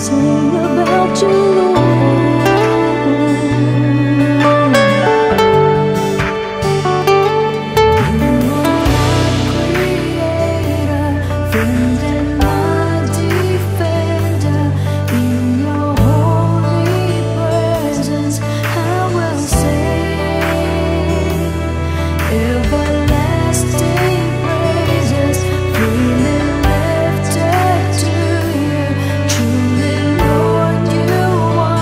sing about you, Lord. You are my creator, friend and my defender. In your holy presence, I will sing everlasting praises, freely lifted to you. Truly, Lord, you are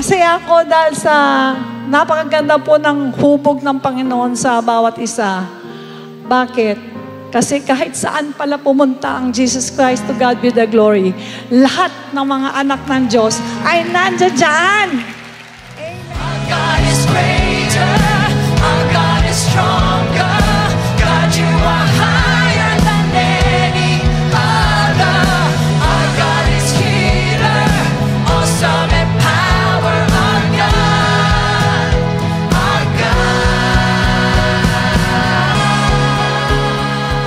Masaya ako dahil sa napakaganda po ng hubog ng Panginoon sa bawat isa. Bakit? Kasi kahit saan pala pumunta ang Jesus Christ, to God be the glory, lahat ng mga anak ng Diyos ay nandiyan dyan. Our God is greater, our God is stronger. God, you are higher than any other. Our God is healer, awesome and power. Our God, our God.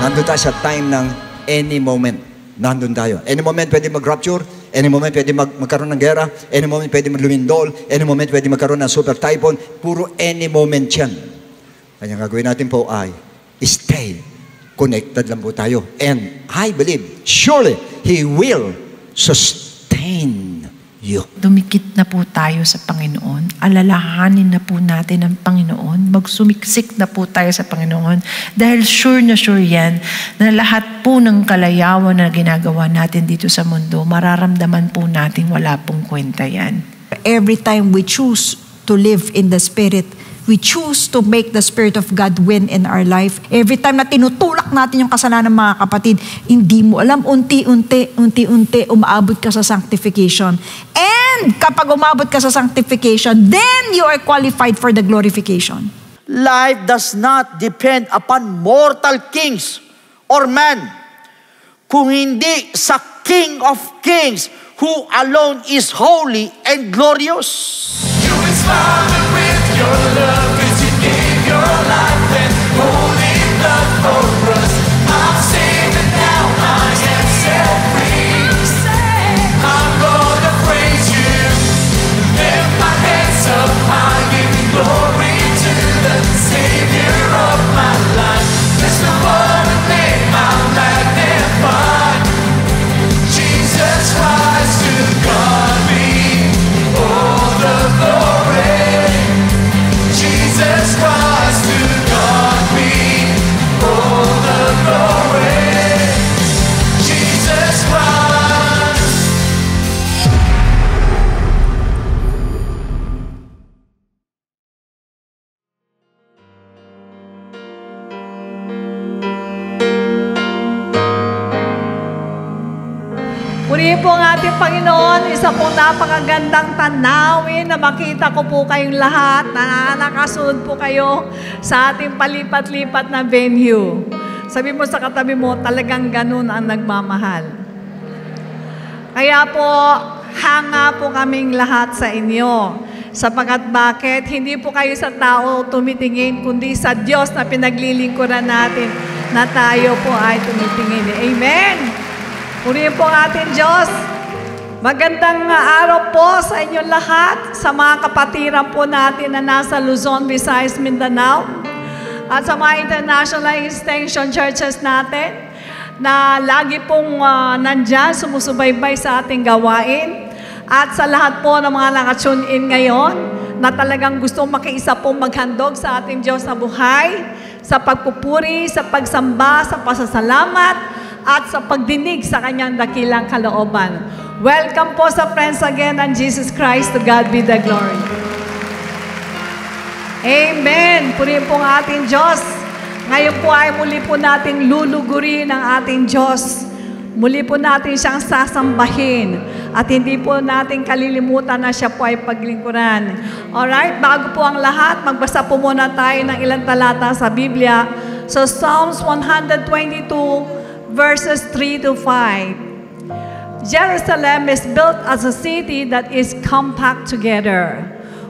Nandun tayo sa time ng any moment. Nandun tayo. Any moment pwede mag-rupture, any moment pwede magkaroon ng gera, any moment pwede lumindol, any moment pwede magkaroon ng super typhoon. Puro any moment yan. Kaya gagawin natin po ay stay connected lang po tayo. And I believe, surely, He will sustain you. Dumikit na po tayo sa Panginoon. Alalahanin na po natin ang Panginoon. Magsumiksik na po tayo sa Panginoon. Dahil sure na sure yan na lahat po ng kalayawan na ginagawa natin dito sa mundo, mararamdaman po natin wala pong kwenta yan. Every time we choose to live in the Spirit, we choose to make the Spirit of God win in our life. Every time na tinutulak natin yung kasalanan, mga kapatid, hindi mo alam, unti-unti, umaabot ka sa sanctification. And kapag umabot ka sa sanctification, then you are qualified for the glorification. Life does not depend upon mortal kings or man, kung hindi sa King of Kings, who alone is holy and glorious. You inspire me with your love, 'cause you gave your life and holy blood for us. I'm saved and now I am set free. I'm gonna praise you, lift my hands up high, giving glory to the Savior of my life. There's no other name I'll magnify. Jesus Christ, to God be all the glory. Jesus Christ, to God be all the glory. Jesus Christ. Purihin po ang ating Panginoon, isa pong napakagandang tanawin na makita ko po kayong lahat na nakasunod po kayo sa ating palipat-lipat na venue. Sabi mo sa katabi mo, talagang ganun ang nagmamahal. Kaya po, hanga po kaming lahat sa inyo. Sapagkat bakit? Hindi po kayo sa tao tumitingin, kundi sa Diyos na pinaglilingkuran natin na tayo po ay tumitingin. Amen! Purihin po ang ating Diyos. Magandang araw po sa inyo lahat, sa mga kapatiran po natin na nasa Luzon, Visayas, Mindanao, at sa mga international extension churches natin na lagi pong nandyan, sumusubaybay sa ating gawain, at sa lahat po ng mga nakatune in ngayon na talagang gustong makiisa pong maghandog sa ating Diyos na buhay, sa pagpupuri, sa pagsamba, sa pasasalamat, at sa pagdinig sa kanyang dakilang kalooban. Welcome po sa Friends Again and Jesus Christ, to God be the glory. Amen. Purihin po ang ating Diyos. Ngayon po ay muli po nating lulugurin ang ating Diyos. Muli po natin siyang sasambahin. At hindi po natin kalilimutan na siya po ay paglingkuran. Alright, bago po ang lahat, magbasa po muna tayo ng ilang talata sa Biblia. So Psalms 122, verses 3 to 5. Jerusalem is built as a city that is compact together,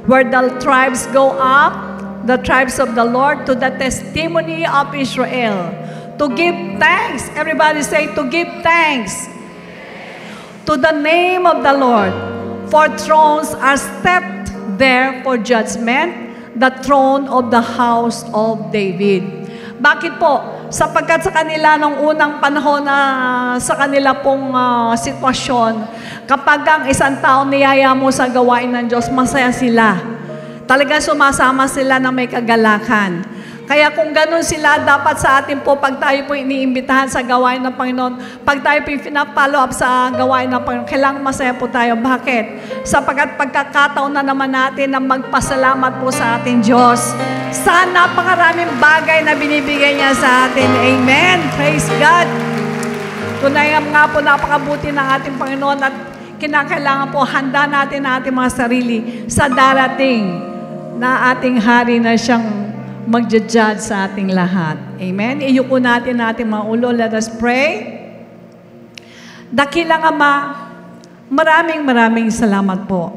where the tribes go up, the tribes of the Lord, to the testimony of Israel, to give thanks. Everybody say, to give thanks to the name of the Lord. For thrones are stepped there for judgment, the throne of the house of David. Bakit po? Sapagkat sa kanila nung unang panahon na sa kanila pong sitwasyon, kapag ang isang tao niyaya mo sa gawain ng Diyos, masaya sila. Talagang sumasama sila na may kagalakan. Kaya kung ganun sila, dapat sa atin po, pag tayo po iniimbitahan sa gawain ng Panginoon, pag tayo po pinapollow up sa gawain ng Panginoon, kailangan masaya po tayo. Bakit? Sapagkat pagkakataon na naman natin na magpasalamat po sa ating Diyos sa napakaraming bagay na binibigay niya sa atin. Amen. Praise God. Tunay nga po, napakabuti ng ating Panginoon at kinakailangan po handa natin ang ating mga sarili sa darating na ating hari na siyang magja-judge sa ating lahat. Amen? Iyuko natin ating mga ulo. Let us pray. Dakilang Ama, maraming salamat po.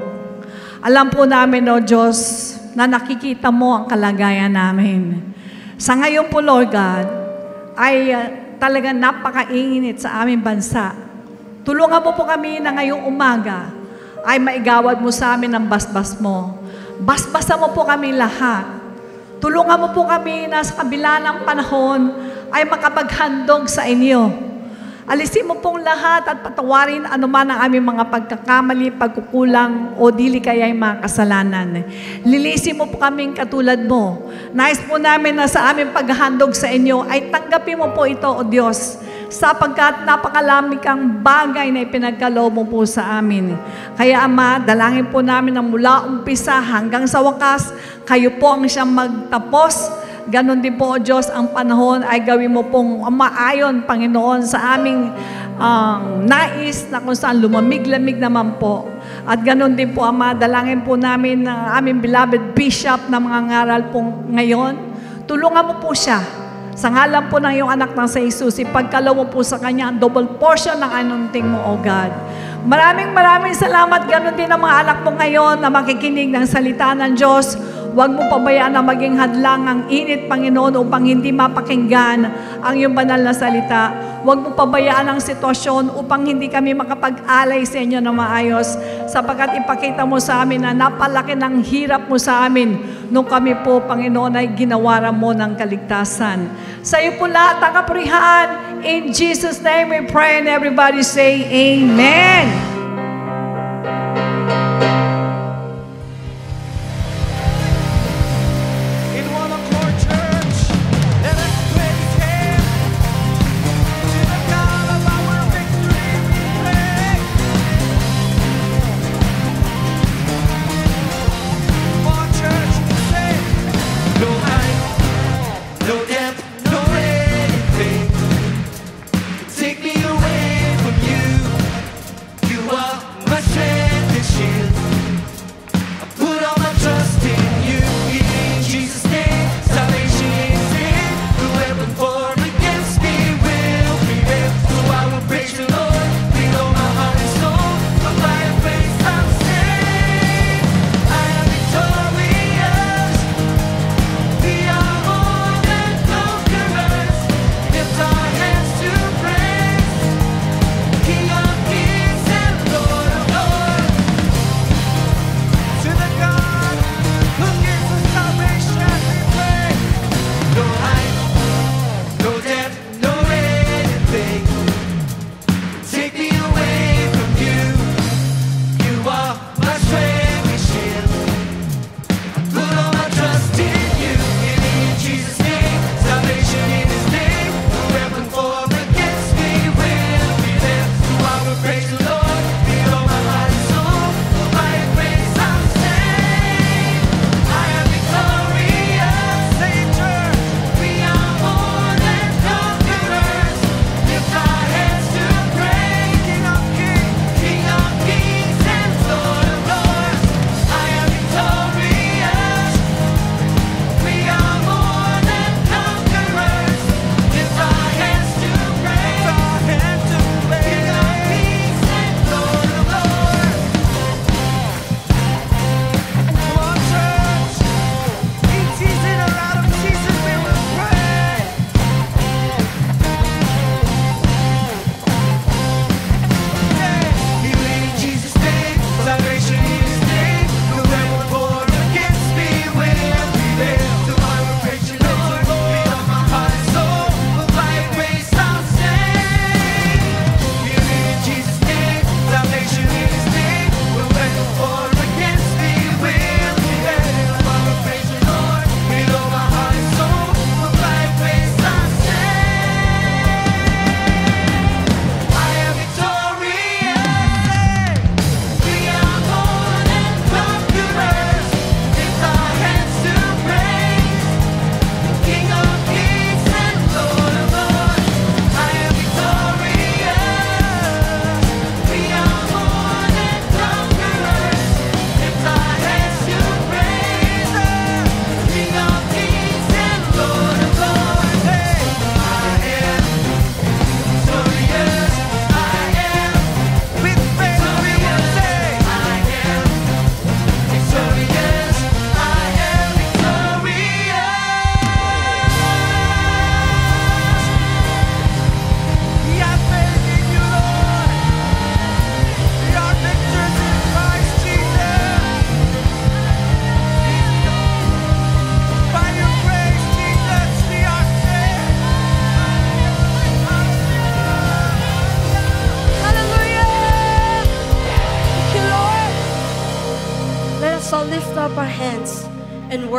Alam po namin, O Diyos, na nakikita mo ang kalagayan namin. Sa ngayon po, Lord God, ay talagang napakainit sa aming bansa. Tulungan mo po kami na ngayong umaga ay maigawad mo sa amin ang basbas mo. Basbasan mo po kami lahat. Tulungan mo po kami na sa kabila ng panahon ay makapaghandog sa inyo. Alisin mo pong lahat at patawarin anuman ang aming mga pagkakamali, pagkukulang o dili kaya'y mga kasalanan. Lilisin mo po kaming katulad mo. Nais po namin na sa aming paghandog sa inyo ay tanggapin mo po ito, O Diyos, sapagkat napakalamig ang bagay na ipinagkaloob mo po sa amin. Kaya Ama, dalangin po namin na mula umpisa hanggang sa wakas, kayo po ang siyang magtapos. Ganon din po, O Diyos, ang panahon ay gawin mo pong maayon, Panginoon, sa aming nais na kung saan lumamig-lamig naman po. At ganon din po, Ama, dalangin po namin ng aming beloved Bishop na mga ngaral pong ngayon. Tulungan mo po siya. Sa ngalan po ng iyong anak ng sa Jesus, ipagkalaw mo po sa kanya ang double portion ng anointing mo, O God. Maraming salamat. Ganon din ang mga anak mo ngayon na makikinig ng salita ng Diyos. Huwag mo pabayaan na maging hadlang ang init, Panginoon, upang hindi mapakinggan ang iyong banal na salita. Huwag mo pabayaan ang sitwasyon upang hindi kami makapag-alay sa inyo na maayos, sapagkat ipakita mo sa amin na napalaki ng hirap mo sa amin nung kami po, Panginoon, ay ginawaran mo ng kaligtasan. Sa iyo po lahat ang kapurihan. In Jesus' name we pray and everybody say Amen. Take me away from you. You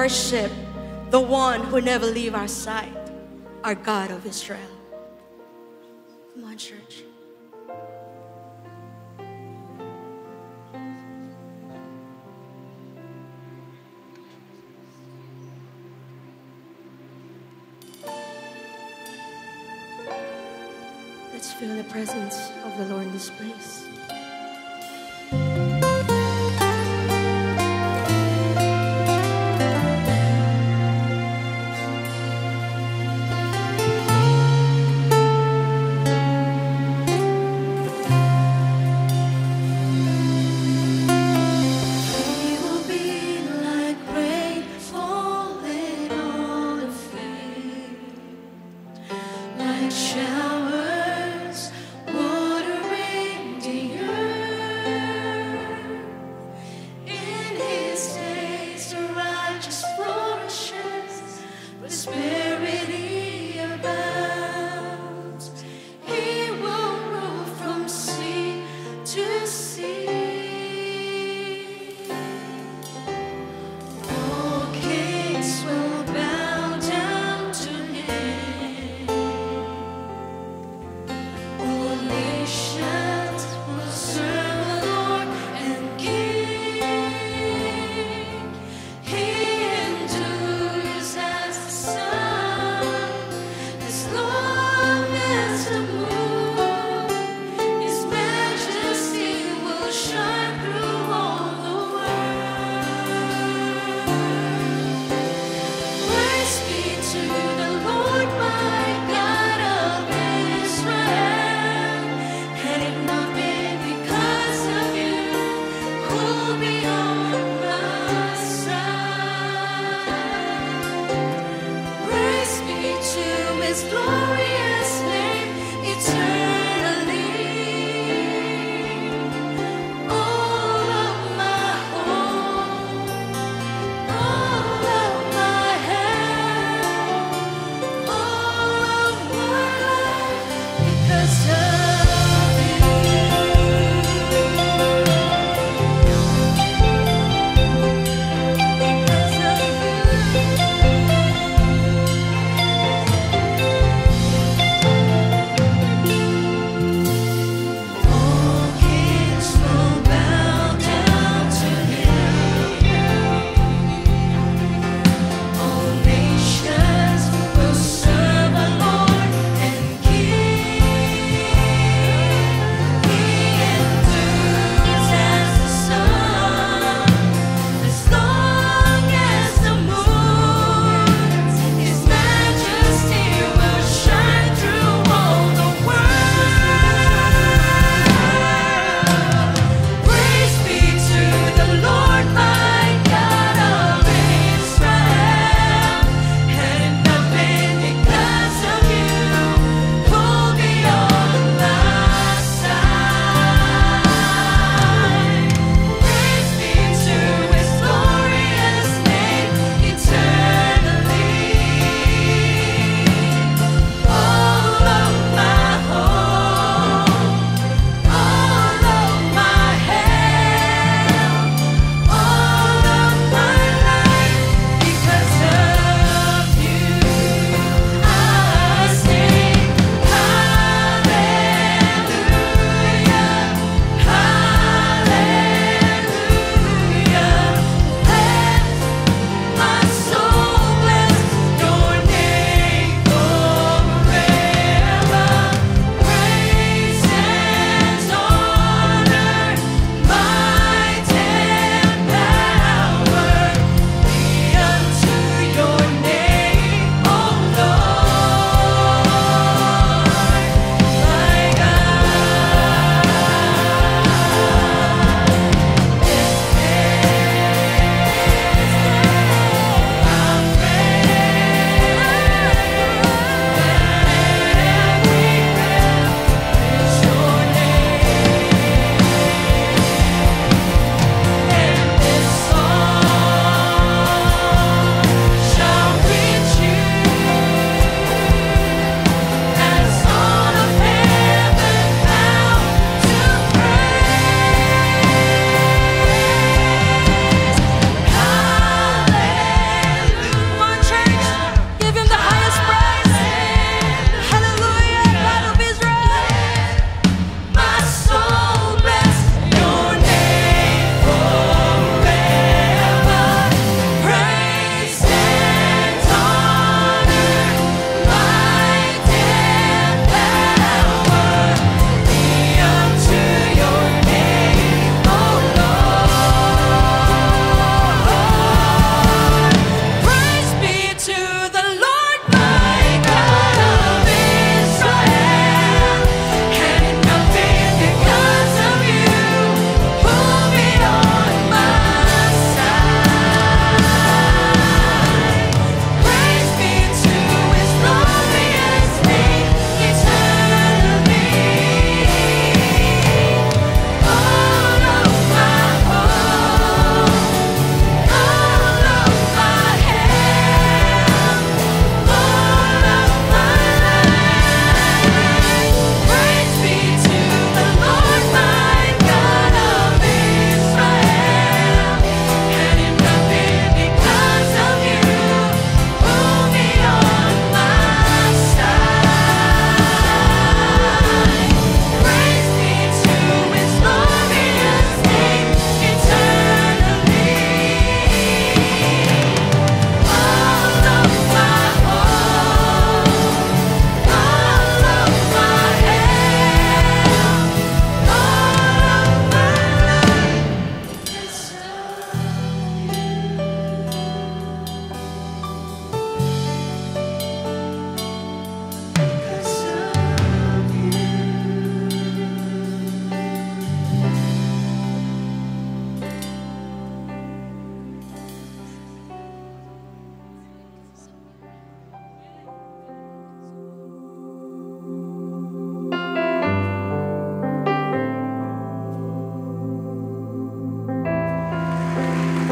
worship the one who never leave our side, our God of Israel. Come on, church. Let's feel the presence of the Lord in this place. Showers watering the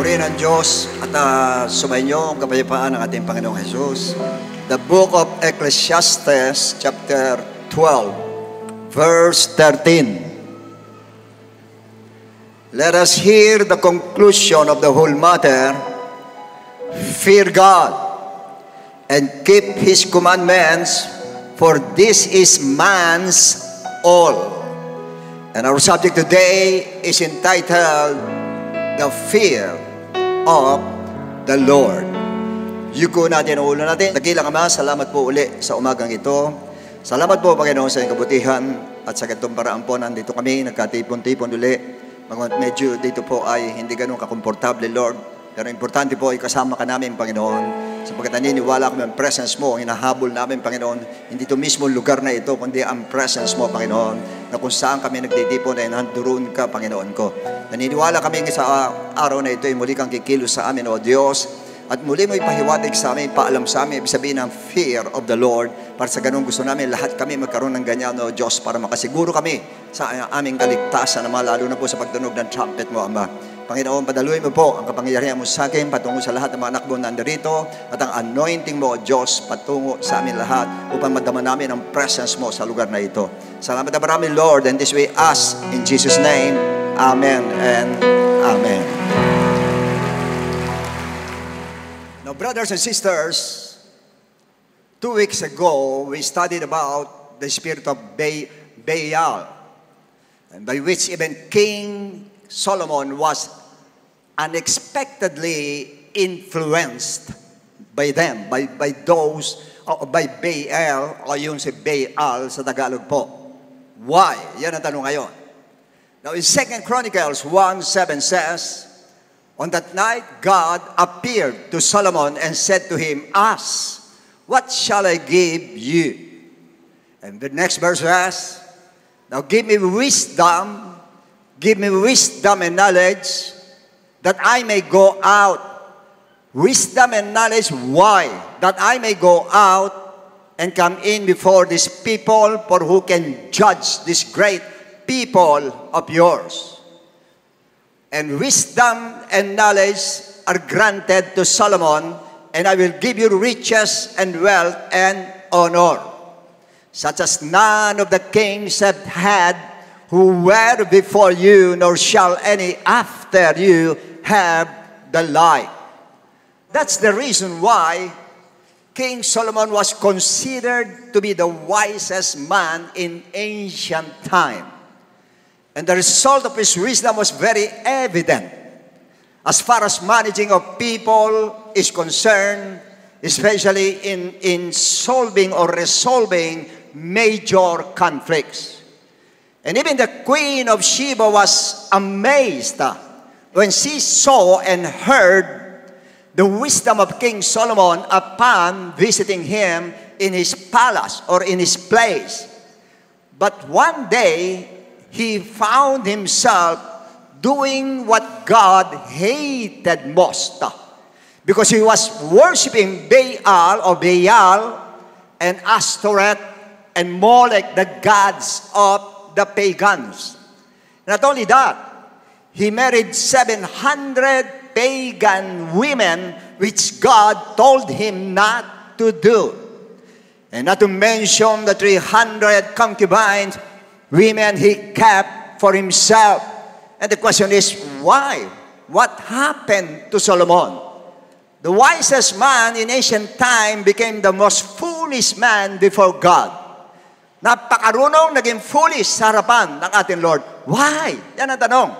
Purihin ang Diyos at sumainyo ang kapayapaan ng ating Panginoong Jesus. The book of Ecclesiastes, chapter 12, verse 13. Let us hear the conclusion of the whole matter. Fear God and keep His commandments, for this is man's all. And our subject today is entitled, The Fear of the Lord. Yuko natin ang ulo natin. Dakilang Ama, salamat po uli sa umagang ito. Salamat po, Panginoon, sa iyong kabutihan. At sa ganitong paraan po, nandito kami, nagkatipon-tipon uli. Medyo dito po ay hindi ganun kakomportable, Lord. Pero importante po ay kasama ka namin, Panginoon. Sapagkat naniniwala kami ang presence mo, ang hinahabol namin, Panginoon. Hindi ito mismo lugar na ito, kundi ang presence mo, Panginoon. Na kung saan kami nagtitipon ay nanduroon ka, Panginoon ko. Naniniwala kami sa araw na ito ay muli kang kikilos sa amin, O Diyos. At muli mo ipahiwatig sa amin, paalam sa amin, ibig sabihin ng fear of the Lord. Para sa ganun gusto namin, lahat kami magkaroon ng ganyan, O Diyos, para makasiguro kami sa aming kaligtasan, lalo na po sa pagtunog ng trumpet mo, Ama. Panginoon, padaluin mo po ang kapangyarihan mo sa akin, patungo sa lahat ng mga anak mo nandarito, at ang anointing mo, O Diyos, patungo sa amin lahat, upang madama namin ang presence mo sa lugar na ito. Salamat na marami, Lord, and this we ask in Jesus' name. Amen and Amen. Now, brothers and sisters, 2 weeks ago, we studied about the spirit of Baal, and by which even King Solomon was unexpectedly influenced by them, by those, by Baal, o yung si Baal sa Tagalog po. Why? Yan ang tanong ngayon. Now, in 2 Chronicles 1:7 says, on that night, God appeared to Solomon and said to him, ask, what shall I give you? And the next verse says, now give me wisdom and knowledge, that I may go out. Wisdom and knowledge, why? That I may go out and come in before this people, for who can judge this great people of yours? And wisdom and knowledge are granted to Solomon, and I will give you riches and wealth and honor, such as none of the kings have had who were before you, nor shall any after you have the like. That's the reason why King Solomon was considered to be the wisest man in ancient time. And the result of his wisdom was very evident as far as managing of people is concerned, especially in solving or resolving major conflicts. And even the Queen of Sheba was amazed when she saw and heard the wisdom of King Solomon upon visiting him in his palace or in his place. But one day, he found himself doing what God hated most, because he was worshiping Baal and Ashtoreth and Molech, the gods of the pagans. Not only that, he married 700 pagan women, which God told him not to do. And not to mention the 300 concubines, women he kept for himself. And the question is, why? What happened to Solomon? The wisest man in ancient time became the most foolish man before God. Napakarunong naging foolish sa harapan ng ating Lord. Why? Yan ang tanong.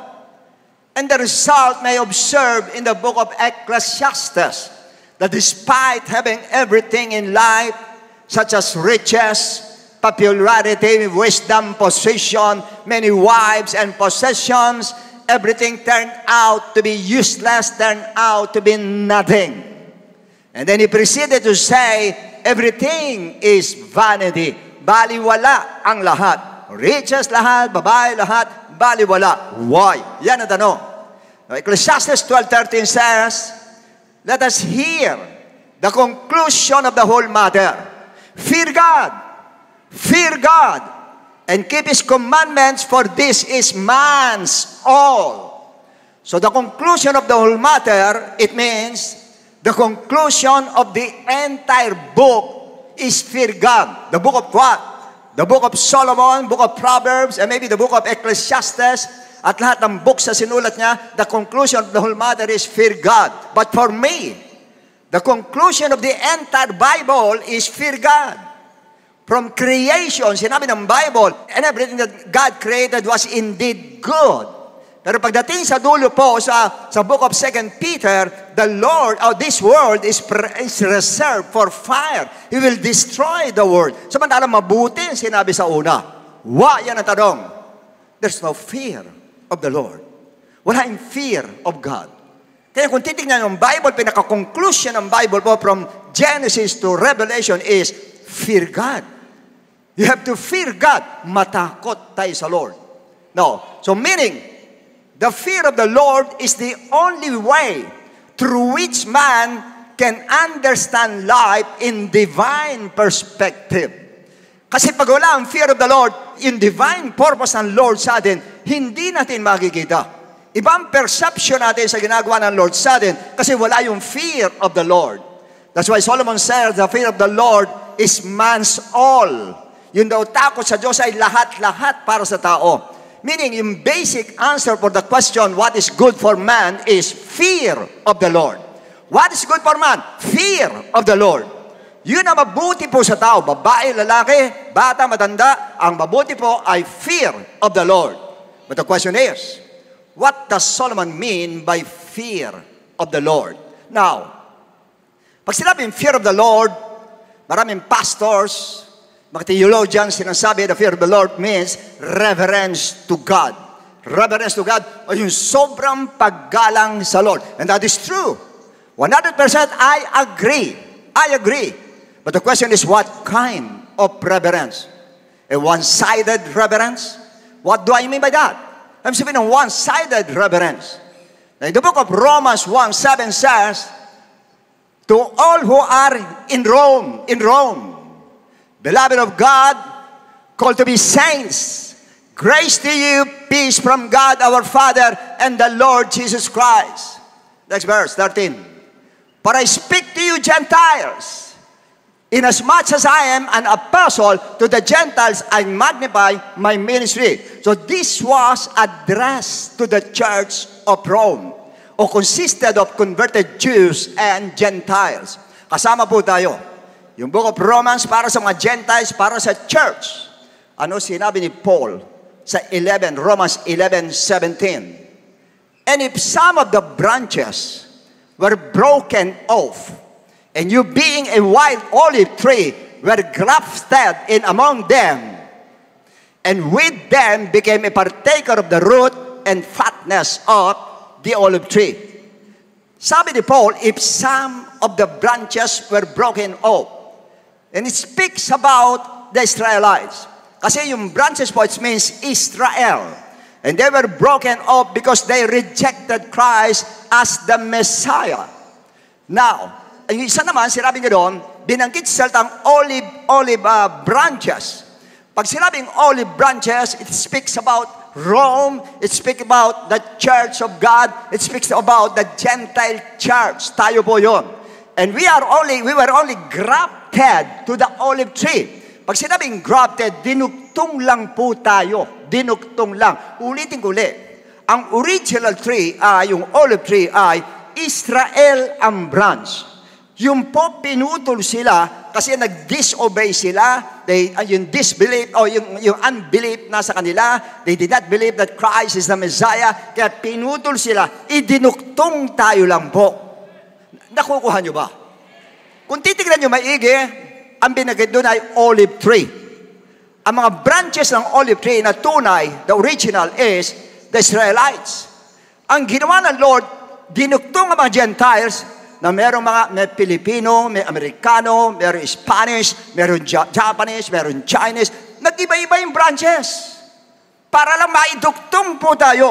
And the result may observe in the book of Ecclesiastes, that despite having everything in life, such as riches, popularity, wisdom, position, many wives and possessions, everything turned out to be useless, turned out to be nothing. And then he proceeded to say, everything is vanity. Baliwala ang lahat. Riches lahat, babae lahat, baliwala. Why? Yan ang tanong. Ecclesiastes 12:13 says, let us hear the conclusion of the whole matter. Fear God, and keep His commandments, for this is man's all. So the conclusion of the whole matter, it means the conclusion of the entire book is fear God. The book of what? The book of Solomon, book of Proverbs, and maybe the book of Ecclesiastes, at lahat ng books na sinulat niya, the conclusion of the whole matter is fear God. But for me, the conclusion of the entire Bible is fear God. From creation, sinabi ng Bible, and everything that God created was indeed good. Pero pagdating sa dulo po sa book of 2 Peter, the Lord, this world is reserved for fire. He will destroy the world. Samantalang mabuti ang sinabi sa una. Yan ang tanong. There's no fear of the Lord. Wala yung fear of God. Kaya kung titignan yung Bible, pinaka-conclusion ng Bible po from Genesis to Revelation is fear God. You have to fear God. Matakot tayo sa Lord. No. So meaning, the fear of the Lord is the only way through which man can understand life in divine perspective. Kasi pag wala ang fear of the Lord, yung divine purpose ng Lord sa atin, hindi natin makikita. Ibang perception natin sa ginagawa ng Lord sa atin kasi wala yung fear of the Lord. That's why Solomon said, the fear of the Lord is man's all. Yung daw takot sa Diyos ay lahat-lahat para sa tao. Meaning, yung basic answer for the question, what is good for man, is fear of the Lord. What is good for man? Fear of the Lord. Yun ang mabuti po sa tao. Babae, lalaki, bata, matanda, ang mabuti po ay fear of the Lord. But the question is, what does Solomon mean by fear of the Lord? Now, pag sinabing fear of the Lord, maraming pastors, mga theologians, sinasabi, the fear of the Lord means reverence to God. Reverence to God ay yung sobrang paggalang sa Lord. And that is true. 100% I agree. I agree. But the question is, what kind of reverence? A one-sided reverence? What do I mean by that? I'm saying a one-sided reverence. Now, in the book of Romans 1:7 says, to all who are in Rome, beloved of God, called to be saints, grace to you, peace from God our Father and the Lord Jesus Christ. Next verse, 13. But I speak to you Gentiles, inasmuch as I am an apostle to the Gentiles, I magnify my ministry. So this was addressed to the church of Rome, or consisted of converted Jews and Gentiles. Kasama po tayo. Yung book of Romans para sa mga Gentiles, para sa church. Ano sinabi ni Paul sa Romans 11:17? And if some of the branches were broken off, and you being a wild olive tree were grafted in among them, and with them became a partaker of the root and fatness of the olive tree. Sabi ni Paul, if some of the branches were broken off, and it speaks about the Israelites. Kasi yung branches po, it means Israel. And they were broken off because they rejected Christ as the Messiah. Now, yung isa naman, sinabi nga doon, binanggit sa salitang olive branches. Pag sinabing olive branches, it speaks about Rome, it speaks about the church of God, it speaks about the Gentile church. Tayo po yun. And we were only grafted to the olive tree. Pag sinabing grafted, dinugtong lang po tayo. Dinugtong lang. Ulitin ko ulit. Ang original tree yung olive tree ay Israel ang branch. Yung po pinutol sila kasi nag-disobey sila. Yung disbelief o yung unbelief nasa kanila. They did not believe that Christ is the Messiah. Kaya pinutol sila. Idinuktong tayo lang po. Nakukuha nyo ba? Kung titignan nyo maigi, ang binagay doon ay olive tree. Ang mga branches ng olive tree na tunay, the original is the Israelites. Ang ginawa ng Lord, dinuktong ang mga Gentiles na may Pilipino, may Amerikano, may Spanish, meron Japanese, meron Chinese. Nag-iba-iba yung branches. Para lang maiduktong po tayo.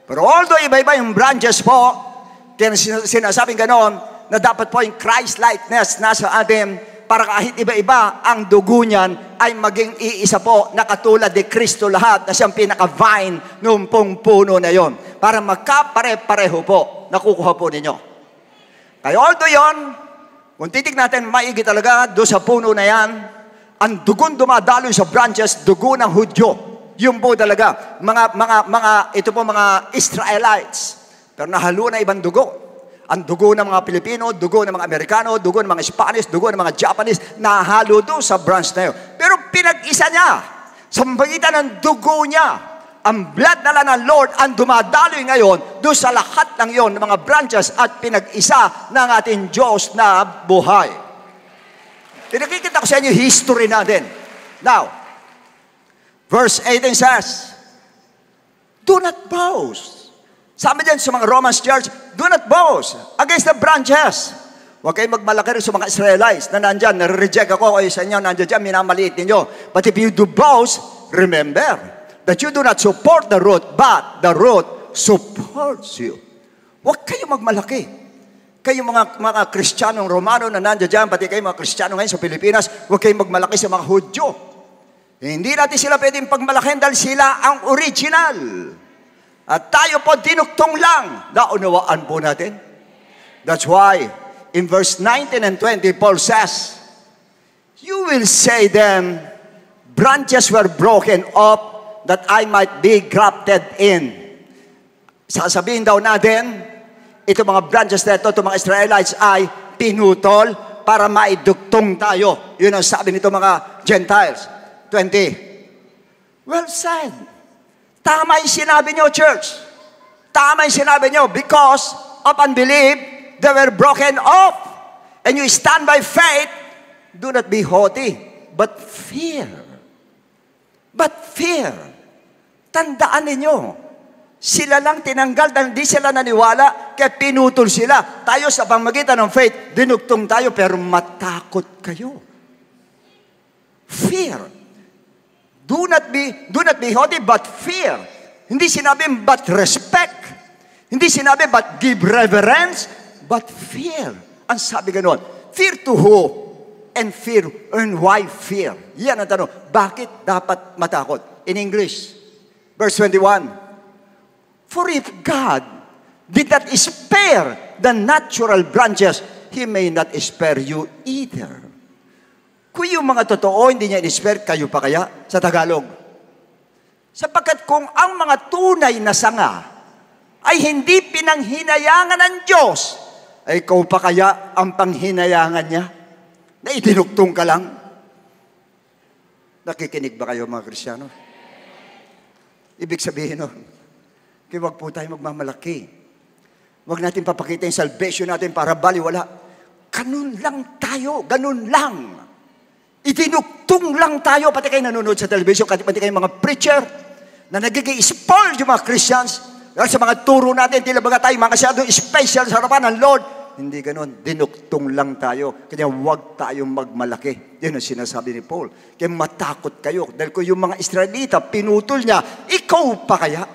Pero although iba-iba yung branches po, kaya sinasabing gano'n, na dapat po yung Christ-likeness nasa atin para kahit iba-iba ang dugo niyan ay maging iisa po na katulad ni Kristo lahat na siyang pinaka-vine noong pong puno na yon. para magkapare-pareho po, nakukuha po ninyo. Kaya although yun, kung titignan natin maigi talaga, doon sa puno na yan, ang dugon dumadaloy sa branches, dugo ng Hudyo. Yun po talaga, ito po mga Israelites. Pero nahalo na ibang dugo. Ang dugo ng mga Pilipino, dugo ng mga Amerikano, dugo ng mga Spanish, dugo ng mga Japanese, nahalo doon sa branch na yun. Pero pinag-isa niya, sa pagitan ng dugo niya, ang blood na lang ng Lord ang dumadaloy ngayon doon sa lahat ng yon, ng mga branches at pinag-isa ng ating Diyos na buhay. Pinakikita ko sa inyo history natin. Now, verse 18 says, do not boast. Sabi dyan sa mga Romans church, do not boast against the branches. Huwag kayong magmalaki rin sa mga Israelites na nandyan, nare-reject ako kayo sa inyo, nandyan dyan, minamaliit ninyo. But if you do boast, remember that you do not support the root, but the root supports you. Huwag kayong magmalaki. Kayong mga Kristiyanong Romano na nandyan dyan, pati kayong mga Kristiyano ngayon sa Pilipinas, huwag kayong magmalaki sa mga Hudyo. Hindi natin sila pwedeng pagmalakin dahil sila ang original. At tayo po dinuktong lang. Naunawaan po natin. That's why, in verse 19 and 20, Paul says, you will say them, branches were broken off that I might be grafted in. Sasabihin daw natin, ito mga branches na ito mga Israelites ay pinutol para maiduktong tayo. Yun ang sabi nito mga Gentiles. 20. Well said. Tama yung sinabi nyo, church. Tama yung sinabi nyo. Because of unbelief, they were broken off. And you stand by faith, do not be haughty, but fear. But fear. Tandaan ninyo, sila lang tinanggal dahil di sila naniwala, kaya pinutol sila. Tayo sa pamagitan ng faith, dinugtong tayo, pero matakot kayo. Fear. Do not be haughty, but fear. Hindi sinabi, but respect. Hindi sinabi, but give reverence, but fear. Ang sabi ganon, fear to who? And fear, and why fear? Yan ang tanong, bakit dapat matakot? In English, verse 21, for if God did not spare the natural branches, He may not spare you either. Kung yung mga totoo, hindi niya in-spare, kayo pa kaya sa Tagalog? Sapagkat kung ang mga tunay na sanga ay hindi pinanghinayangan ng Diyos, ay ikaw pa kaya ang panghinayangan niya? Na itinugtong ka lang? Nakikinig ba kayo mga Kristiyano? Ibig sabihin nun, kaya wag po tayo magmamalaki. Wag natin papakita yung salvation natin para baliwala. Ganun lang tayo, ganun lang. Itinugtong lang tayo, pati kayo nanonood sa television, pati kayo mga preacher, na nagiging-spoiled yung mga Christians, dahil sa mga turo natin, tila baga tayo, mga masyadong special sa harapan ng Lord. Hindi ganun, dinugtong lang tayo. Kaya huwag tayong magmalaki. Yan ang sinasabi ni Paul. Kaya matakot kayo. Dahil kung yung mga Israelita, pinutol niya, ikaw pa kaya?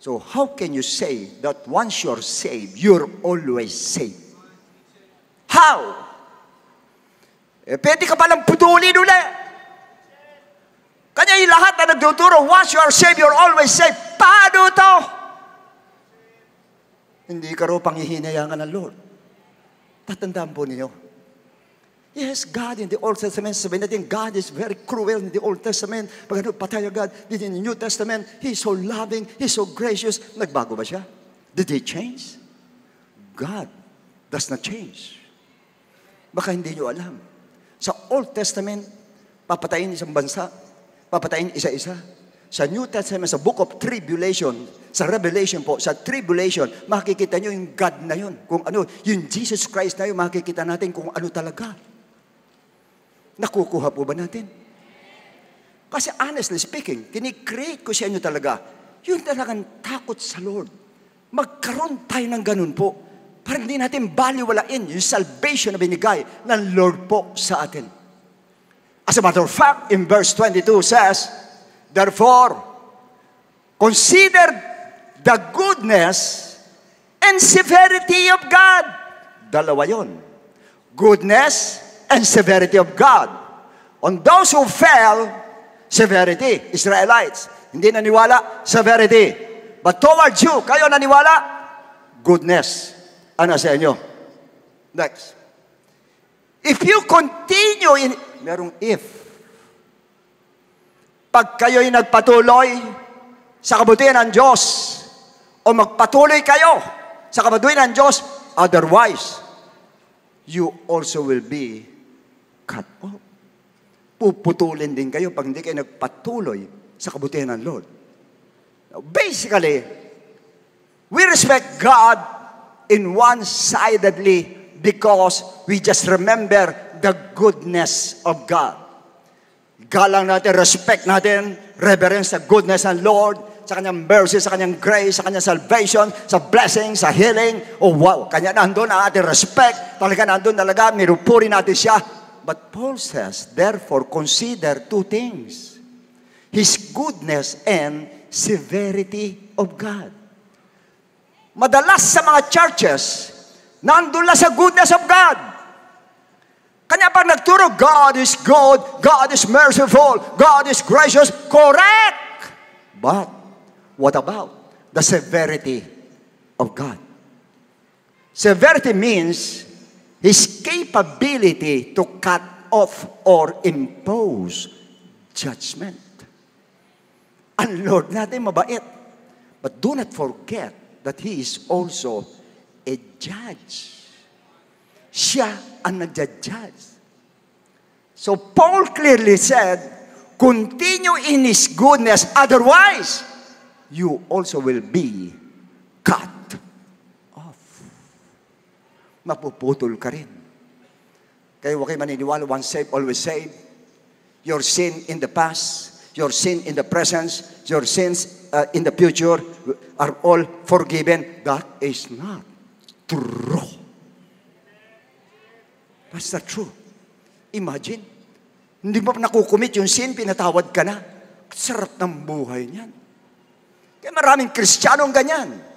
So how can you say that once you're saved, you're always saved? How? Pwede ka palang putulin ulit. Kanya yung lahat na nagtuturo, once you are saved, you're always saved. Paano to? Hindi ka raw panghihinayangan ng Lord. Tatandaan po ninyo. Yes, God in the Old Testament, sabihin natin, God is very cruel in the Old Testament. Pag ano, patay God. In the New Testament, He's so loving, He's so gracious. Nagbago ba siya? Did He change? God does not change. Baka hindi nyo alam. Sa Old Testament, papatayin isang bansa, papatayin isa-isa. Sa New Testament, sa Book of Tribulation, sa Revelation po, sa Tribulation, makikita nyo yung God na yun. Kung ano, yung Jesus Christ na yun, makikita natin kung ano talaga. Nakukuha po ba natin? Kasi honestly speaking, kinikreate ko sa inyo talaga, yun talagang takot sa Lord. Magkaroon tayo ng ganun po. Para hindi natin baliwalain yung salvation na binigay ng Lord po sa atin. As a matter of fact, in verse 22 says, therefore, consider the goodness and severity of God. Dalawa yun. Goodness and severity of God. On those who fell, severity, Israelites. Hindi naniwala, severity. But towards you, kayo naniwala, goodness. Ano sa inyo? Next. If you continue in, merong if. Pag kayo'y nagpatuloy sa kabutihan ng Diyos, o magpatuloy kayo sa kabutihan ng Diyos, otherwise, you also will be cut off. Puputulin din kayo pag hindi kayo nagpatuloy sa kabutihan ng Lord. Now, basically, we respect God in one-sidedly because we just remember the goodness of God. Galang natin, respect natin, reverence sa goodness ng Lord, sa kanyang mercy, sa kanyang grace, sa kanyang salvation, sa blessing, sa healing. Oh wow, kanya nandun ang ating respect. Talaga nandun talaga, minupuri natin siya. But Paul says, therefore, consider two things. His goodness and severity of God. Madalas sa mga churches, nandun lang sa goodness of God. Kanya pag nagturo, God is good, God is merciful, God is gracious, correct. But, what about the severity of God? Severity means His capability to cut off or impose judgment. Ang Lord natin mabait. But do not forget that He is also a judge. Siya ang nagja-judge. So Paul clearly said, continue in His goodness, otherwise, you also will be cut off. Mapuputol ka rin. Kaya huwag kayo maniniwala, once saved, always saved. Your sin in the past, your sin in the present, your sins in the future are all forgiven. That is not true. That's not true. Imagine, hindi mo nakukumit yung sin, pinatawad ka na. Sarap ng buhay niyan. Kaya maraming Kristiyanong ganyan.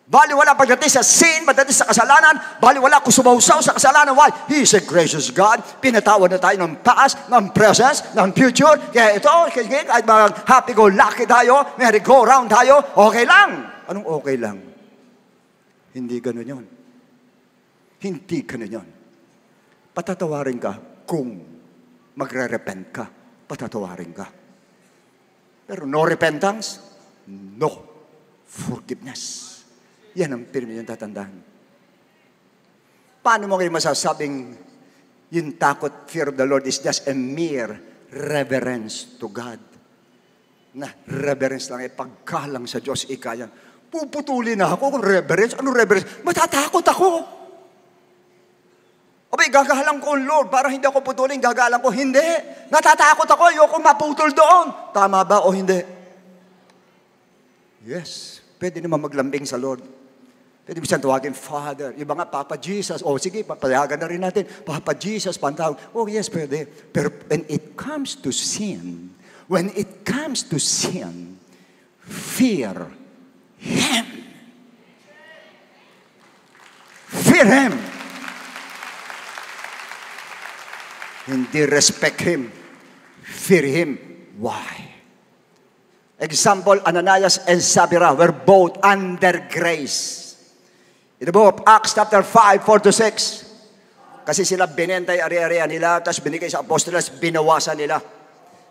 Baliwala pagdating sa sin, pagdating sa kasalanan, baliwala kung sumausaw sa kasalanan. Why? He is a gracious God. Pinatawad na tayo ng past, ng present, ng future. Kaya ito, kahit mga happy-go-lucky tayo, merry-go-round tayo, okay lang. Anong okay lang? Hindi ganun yun. Hindi ganun yun. Patatawarin ka kung magre-repent ka. Patatawarin ka. Pero no repentance, no forgiveness. Yan ang pinili yung tatandaan. Paano mo kayo masasabing yung takot, fear of the Lord is just a mere reverence to God? Na reverence lang, pagkalang sa Diyos, ikayan. Puputuli na ako kung reverence. Ano reverence? Matatakot ako. Abay, gagalang ko ang Lord para hindi ako putulin. Gagalang ko, hindi. Natatakot ako, ayoko maputol doon. Tama ba o hindi? Yes. Pwede naman maglambing sa Lord. Pwede mo siyang tawagin, Father. Iba nga, Papa Jesus. O sige, papayagan na rin natin. Papa Jesus, pantawag. Oh yes, pwede. Pero when it comes to sin, fear Him. Fear Him. Hindi respect Him. Fear Him. Why? Example, Ananias and Sapphira were both under grace. In the book of Acts chapter 5, 4-6. Kasi sila binentay ari-arian nila, tapos binigay sa apostolos, binawasan nila.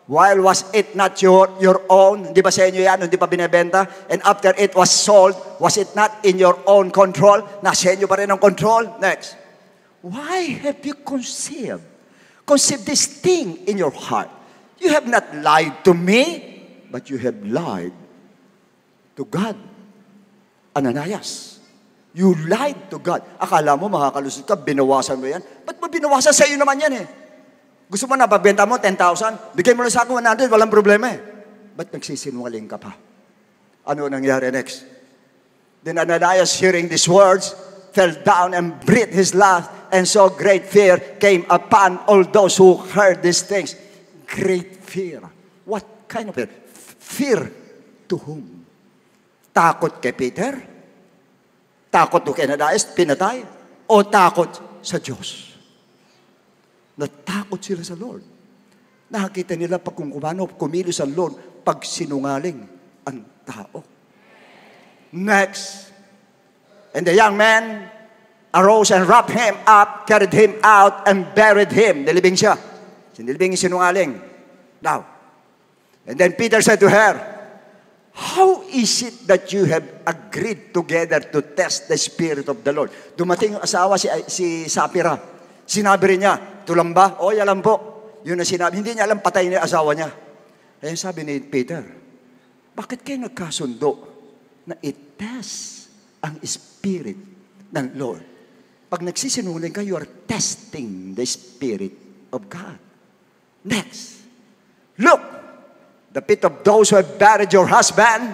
While was it not your own? Hindi ba sa inyo yan? Hindi pa binibenta? And after it was sold, was it not in your own control? Nasa inyo pa rin ang control? Next. Why have you conceived this thing in your heart? You have not lied to me, but you have lied to God. Ananias, you lied to God. Akala mo makakalusot ka, binawasan mo yan. Ba't mo binawasan? Sa iyo naman yan eh. Gusto mo na, pagbenta mo, 10,000. Bigay mo lang sa akin 100, walang problema eh. Ba't nagsisinungaling ka pa? Ano nangyari next? Then Ananias, hearing these words, fell down and breathed his last, and so great fear came upon all those who heard these things. Great fear. What kind of fear? Fear to whom? Takot kay Peter? Takot to kay Ananias, pinatay? O takot sa Diyos? Natakot sila sa Lord. Nakakita nila pag kung kumano, kumilos ang Lord, pag sinungaling ang tao. Next. And the young man arose and wrapped him up, carried him out, and buried him. Nilibing siya. Sinilibing yung sinungaling. Now, and then Peter said to her, how is it that you have agreed together to test the Spirit of the Lord? Dumating yung asawa si Sapphira. Sinabi rin niya, tulang ba? O, alam po. Yun ang sinabi. Hindi niya alam patay niya asawa niya. Kaya sabi ni Peter, bakit kayo nagkasundo na i-test ang Spirit ng Lord? Pag nagsisinungaling kayo, you are testing the Spirit of God. Next. Look, the feet of those who have buried your husband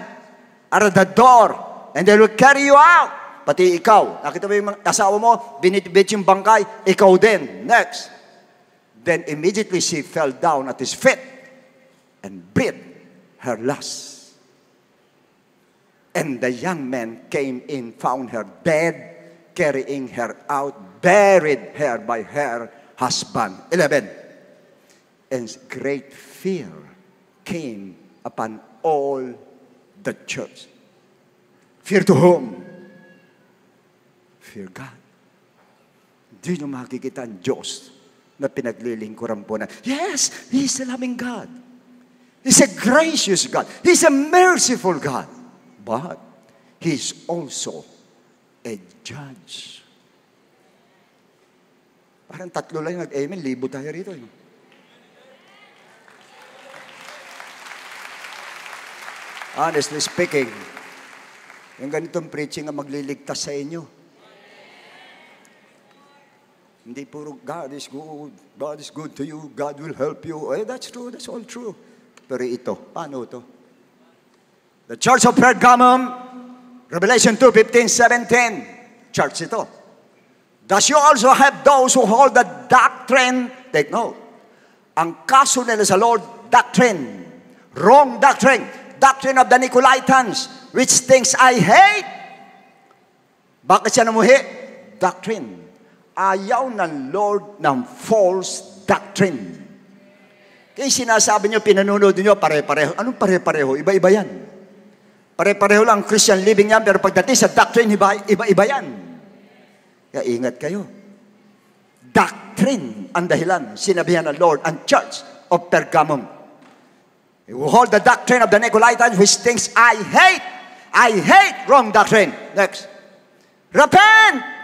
are at the door, and they will carry you out. Pati ikaw. Nakita mo yung asawa mo, binitbit yung bangkay, ikaw din. Next. Then immediately she fell down at his feet and breathed her last. And the young man came in, found her dead, carrying her out, buried her by her husband. 11. And great fear came upon all the church. Fear to whom? Fear God. Hindi nyo makikita ang Diyos na pinaglilingkuran po na, yes, He's a loving God. He's a gracious God. He's a merciful God. But He's also a judge. Parang tatlo lang nag-amen, libo tayo rito. Honestly speaking, yung ganitong preaching ang magliligtas sa inyo. Hindi puro, God is good to you, God will help you. Eh, that's true, that's all true. Pero ito, paano ito? The Church of Pergamum, Revelation 2:15-17, church ito. Does you also have those who hold the doctrine? Take note. Ang kaso nila sa Lord, doctrine. Wrong doctrine. Doctrine of the Nicolaitans, which things I hate. Bakit siya namuhi? Doctrine. Ayaw ng Lord ng false doctrine. Kaya sinasabi nyo, pinanunod nyo, pare-pareho. Anong pare-pareho? Iba-iba yan. Pare-pareho lang Christian living yan, pero pagdating sa doctrine, iba-iba yan. Kaya ingat kayo. Doctrine ang dahilan, sinabihan ng Lord, ang Church of Pergamum. You hold the doctrine of the Nicolaitans, which things I hate. I hate wrong doctrine. Next. Repent!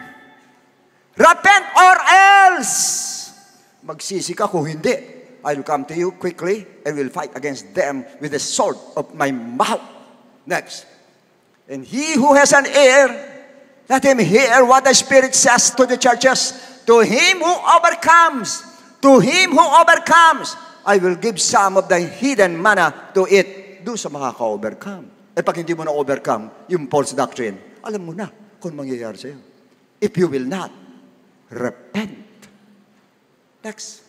Repent or else! Magsisi ka kung hindi. I will come to you quickly and will fight against them with the sword of my mouth. Next. And he who has an ear, let him hear what the Spirit says to the churches. To him who overcomes, I will give some of the hidden manna to eat. Do sa makaka-overcome. Eh pag hindi mo na-overcome, yung false doctrine, alam mo na kung mangyayari sa'yo. If you will not repent. Next.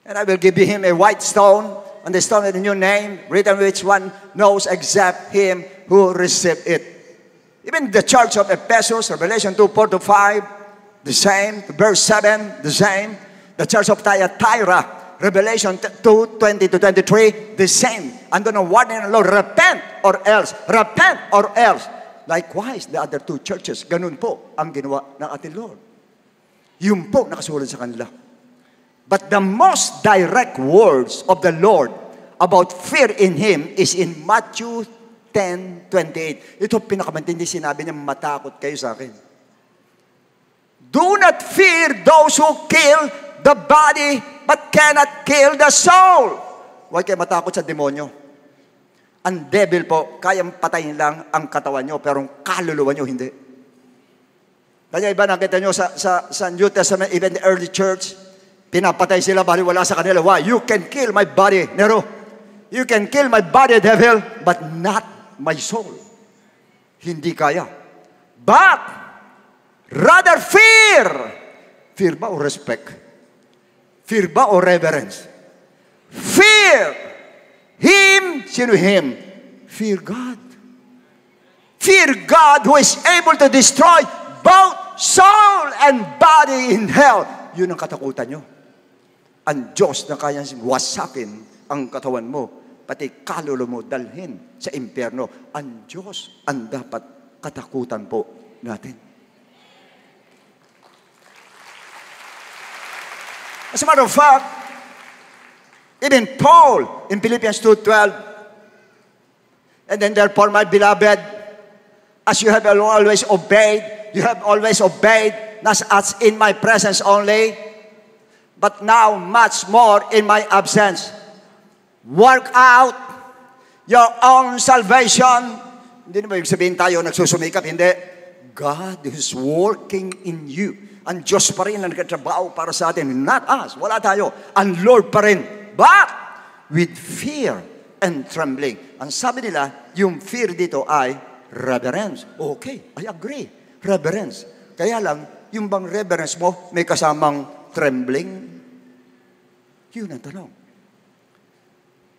And I will give him a white stone, and the stone with a new name, written which one knows except him who received it. Even the church of Ephesus, Revelation 2:4-5, the same. Verse 7, the same. The church of Thyatira, Revelation 2:20-23, the same. Ando na warning ng Lord, repent or else. Repent or else. Likewise, the other two churches, ganun po ang ginawa ng ating Lord. Yun po nakasulat sa kanila. But the most direct words of the Lord about fear in Him is in Matthew 10:28. Ito pinakamatindi, sinabi niya, matakot kayo sa akin. Do not fear those who kill the body but cannot kill the soul. Huwag kayo matakot sa demonyo. Ang devil po, kayang patayin lang ang katawan nyo, pero ang kaluluwa nyo, hindi. Kaya iba nakita nyo sa New Testament, even the early church, pinapatay sila, bali wala sa kanila. Why? You can kill my body, Nero. You can kill my body, devil, but not my soul. Hindi kaya. But, rather fear. Fear ba o respect? Fear ba o reverence? Fear. Him, sino him? Fear God. Fear God who is able to destroy both soul and body in hell. Yun ang katakutan nyo. Ang Diyos na kayang wasakin ang katawan mo, pati kaluluwa mo dalhin sa impyerno. Ang Diyos ang dapat katakutan po natin. As a matter of fact, even Paul in Philippians 2:12, and then therefore, my beloved, as you have always obeyed, not as in my presence only, but now much more in my absence. Work out your own salvation. Hindi naman yung sabihin tayo nagsusumikap, hindi. God is working in you. Ang Diyos pa rin ang nagkatrabaho para sa atin. Not us. Wala tayo. Ang Lord pa rin. But with fear and trembling. Ang sabi nila, yung fear dito ay reverence. Okay, I agree. Reverence. Kaya lang, yung bang reverence mo may kasamang trembling? Yun ang tanong.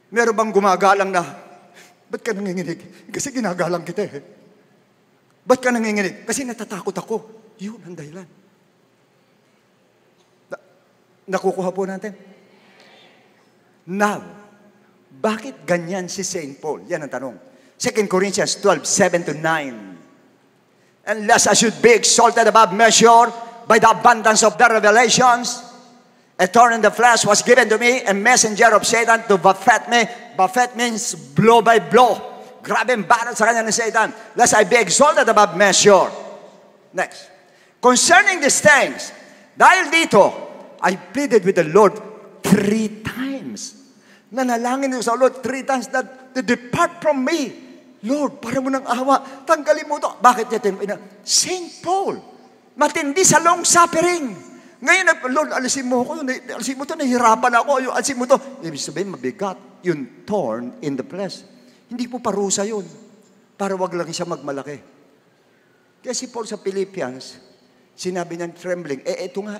Meron bang gumagalang na, ba't ka nanginginig? Kasi ginagalang kita eh. Ba't ka nanginginig? Kasi natatakot ako. Yun ang dahilan. Nakukuha po natin. Now, bakit ganyan si St. Paul? Yan ang tanong. 2 Corinthians 12:7-9. And lest I should be exalted above measure by the abundance of the revelations, a thorn in the flesh was given to me, a messenger of Satan to buffet me. Buffet means blow by blow. Grabe ang barat sa kanya ni Satan. Lest I be exalted above measure. Next. Concerning these things, dahil dito, I pleaded with the Lord 3 times. Nanalangin sa Lord 3 times that to depart from me. Lord, para mo ng awa, tanggalin mo ito. Bakit niya? St. Paul, matindi sa long suffering. Ngayon, Lord, alisin mo ako. Alisin mo ito, nahihirapan ako. Alisin mo ito. Ibig sabihin, mabigat. Yung thorn in the flesh. Hindi po parusa yun. Para wag lang siya magmalaki. Kaya si Paul sa Philippians, sinabi niya trembling, ito nga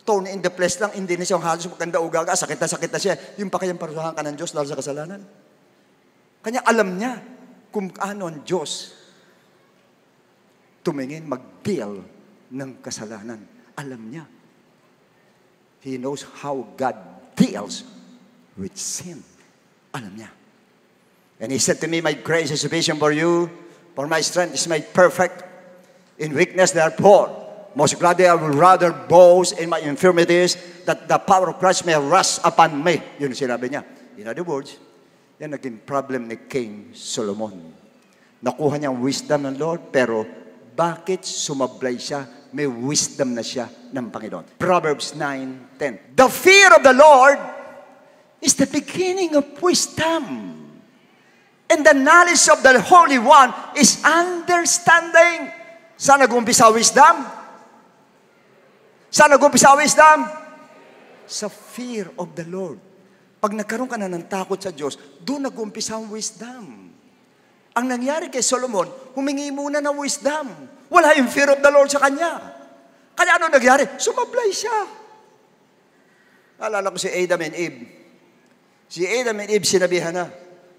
thorn in the flesh lang, hindi na siya halos maganda ugaga, sakit na siya. Yung pa kayang parusahan ka ng Diyos dahil sa kasalanan. Kanya alam niya kung ano ang Diyos tumingin, mag-deal ng kasalanan. Alam niya. He knows how God deals with sin. Alam niya. And he said to me, my grace is sufficient for you, for my strength is made perfect in weakness. Therefore, most gladly I will rather boast in my infirmities, that the power of Christ may rest upon me. Yun sinabi niya. In other words, yan naging problem ni King Solomon. Nakuha niya ang wisdom ng Lord, pero bakit sumablay siya? May wisdom na siya ng Panginoon. Proverbs 9:10. The fear of the Lord is the beginning of wisdom. And the knowledge of the Holy One is understanding. Saan nag-umpisa wisdom? Saan nag-umpisa wisdom? Sa fear of the Lord. Pag nagkaroon ka na ng takot sa Diyos, doon nag-umpisa ang wisdom. Ang nangyari kay Solomon, humingi muna ng wisdom. Wala yung fear of the Lord sa kanya. Kaya ano nangyari? Sumablay siya. Alala ko si Adam and Eve. Si Adam and Eve sinabihan na,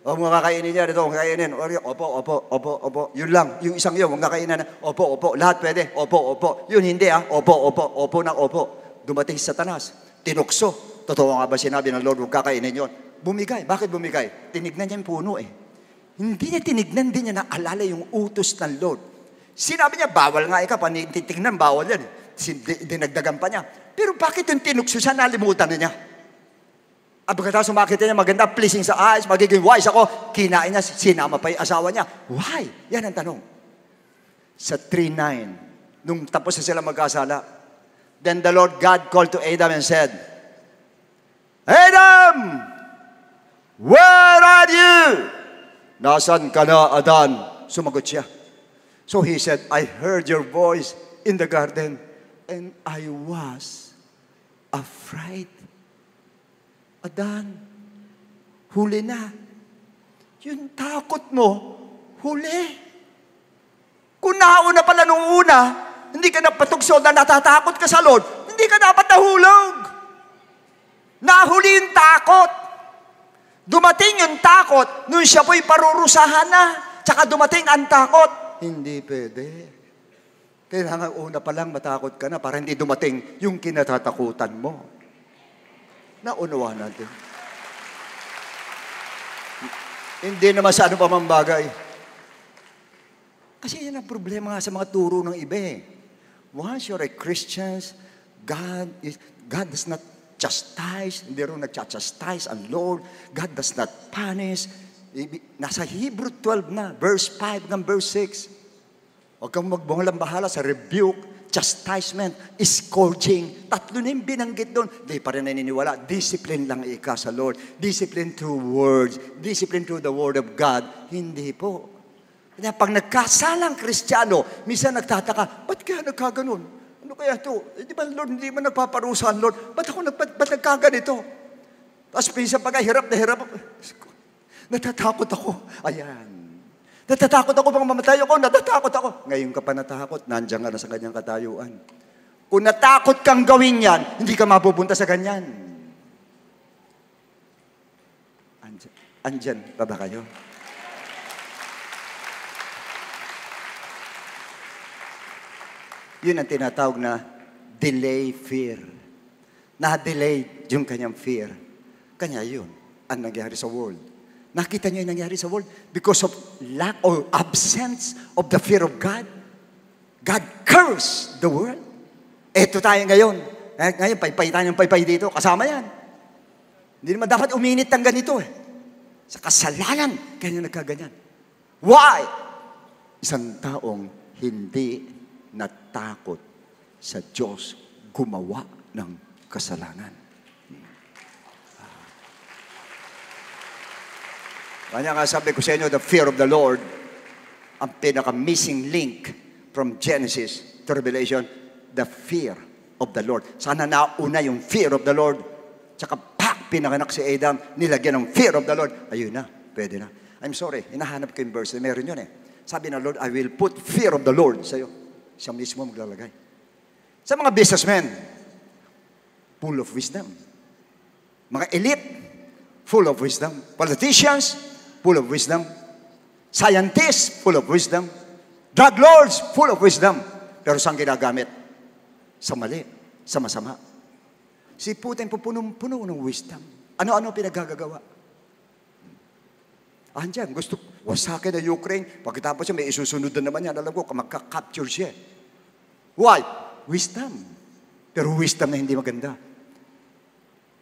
huwag mo kakainin niya, ito, huwag kakainin. Opo. Yun lang, yung isang yun, huwag kakainin na, opo, lahat pwede, opo. Yun hindi opo na opo. Dumating si Satanas, tinukso. Totoo nga ba sinabi ng Lord, huwag kakainin yun? Bumigay. Bakit bumigay? Tinignan niya yung puno Hindi niya tinignan, hindi niya naalala yung utos ng Lord. Sinabi niya, bawal nga ika, titignan, bawal yan. Dinagdagan pa niya. Pero bakit yung tinukso siya, nalimutan na niya? Pagkatapos makita niya maganda, pleasing sa eyes, magiging wise ako, kinain niya, sinama pa yung asawa niya. Why? Yan ang tanong. Sa 3:9, nung tapos na sila magkasala, then the Lord God called to Adam and said, Adam! Where are you? Nasaan ka na, Adan? Sumagot siya. So he said, I heard your voice in the garden and I was afraid. Adan, huli na. Yung takot mo, huli. Kung nauna pala nung una, hindi ka napatugso na natatakot ka sa Lord, hindi ka dapat nahulog. Nahuli yung takot. Dumating yung takot, nung siya po'y parurusahan na, tsaka dumating ang takot. Hindi pwede. Kailangan una pa lang matakot ka na para hindi dumating yung kinatatakutan mo. Naunawa natin. Hindi naman sa ano pa mang bagay. Kasi yan ang problema nga sa mga turo ng iba eh. Once you're a Christian, God does not chastise, hindi rin nagchastise ang Lord. God does not punish. Nasa Hebrew 12 na, verse 5 ng verse 6. Huwag kang magbuhalang bahala sa rebuke, chastisement, scourging. Tatlo na yung binanggit doon. Di pa rin naniniwala. Discipline lang ika sa Lord. Discipline through words. Discipline through the Word of God. Hindi po. Kaya pag nagkasalang Kristiyano, minsan nagtataka, ba't kaya nagkaganon? Ano kaya ito? Di ba Lord, hindi man nagpaparusa ang Lord? Ba't nagkaganito? Tapos minsan pag hirap na hirap, natatakot ako. Ayan. Natatakot ako bang mamatay ako? Natatakot ako. Ngayon ka pa natakot, nandiyan ka na sa kanyang katayuan. Kung natakot kang gawin yan, hindi ka mapupunta sa ganyan. Andyan pa ba kayo? Yun ang tinatawag na delay fear. Na-delay yung kanyang fear. Kanya yun ang nangyari sa world. Nakita niyo yung nangyari sa world? Because of lack or absence of the fear of God. God cursed the world. Eto tayo ngayon. Ngayon, paypay tayo ng paypay dito. Kasama yan. Hindi naman dapat uminit ng ganito eh. Sa kasalanan, kanya nagkaganyan. Why? Isang taong hindi natakot sa Diyos gumawa ng kasalanan. Kanya nga sabi ko sa inyo, the fear of the Lord, ang pinaka-missing link from Genesis to Revelation, the fear of the Lord. Sana nauna yung fear of the Lord, tsaka pinanganak si Adam, nilagyan ng fear of the Lord. Ayun na, pwede na. I'm sorry, hinahanap ko yung verse, meron yun eh. Sabi ng Lord, I will put fear of the Lord sa'yo. Siya mismo maglalagay. Sa mga businessmen, full of wisdom. Mga elite, full of wisdom. Politicians, full of wisdom. Scientists, full of wisdom. Drug lords, full of wisdom. Pero saan ginagamit? Sa mali, sa masama. Si Putin po puno ng wisdom. Ano-ano pinagagagawa? Andiyan, gusto, wasakin na Ukraine. Pagkatapos siya, may isusunod na naman yan. Alam ko, magka-capture siya. Why? Wisdom. Pero wisdom na hindi maganda.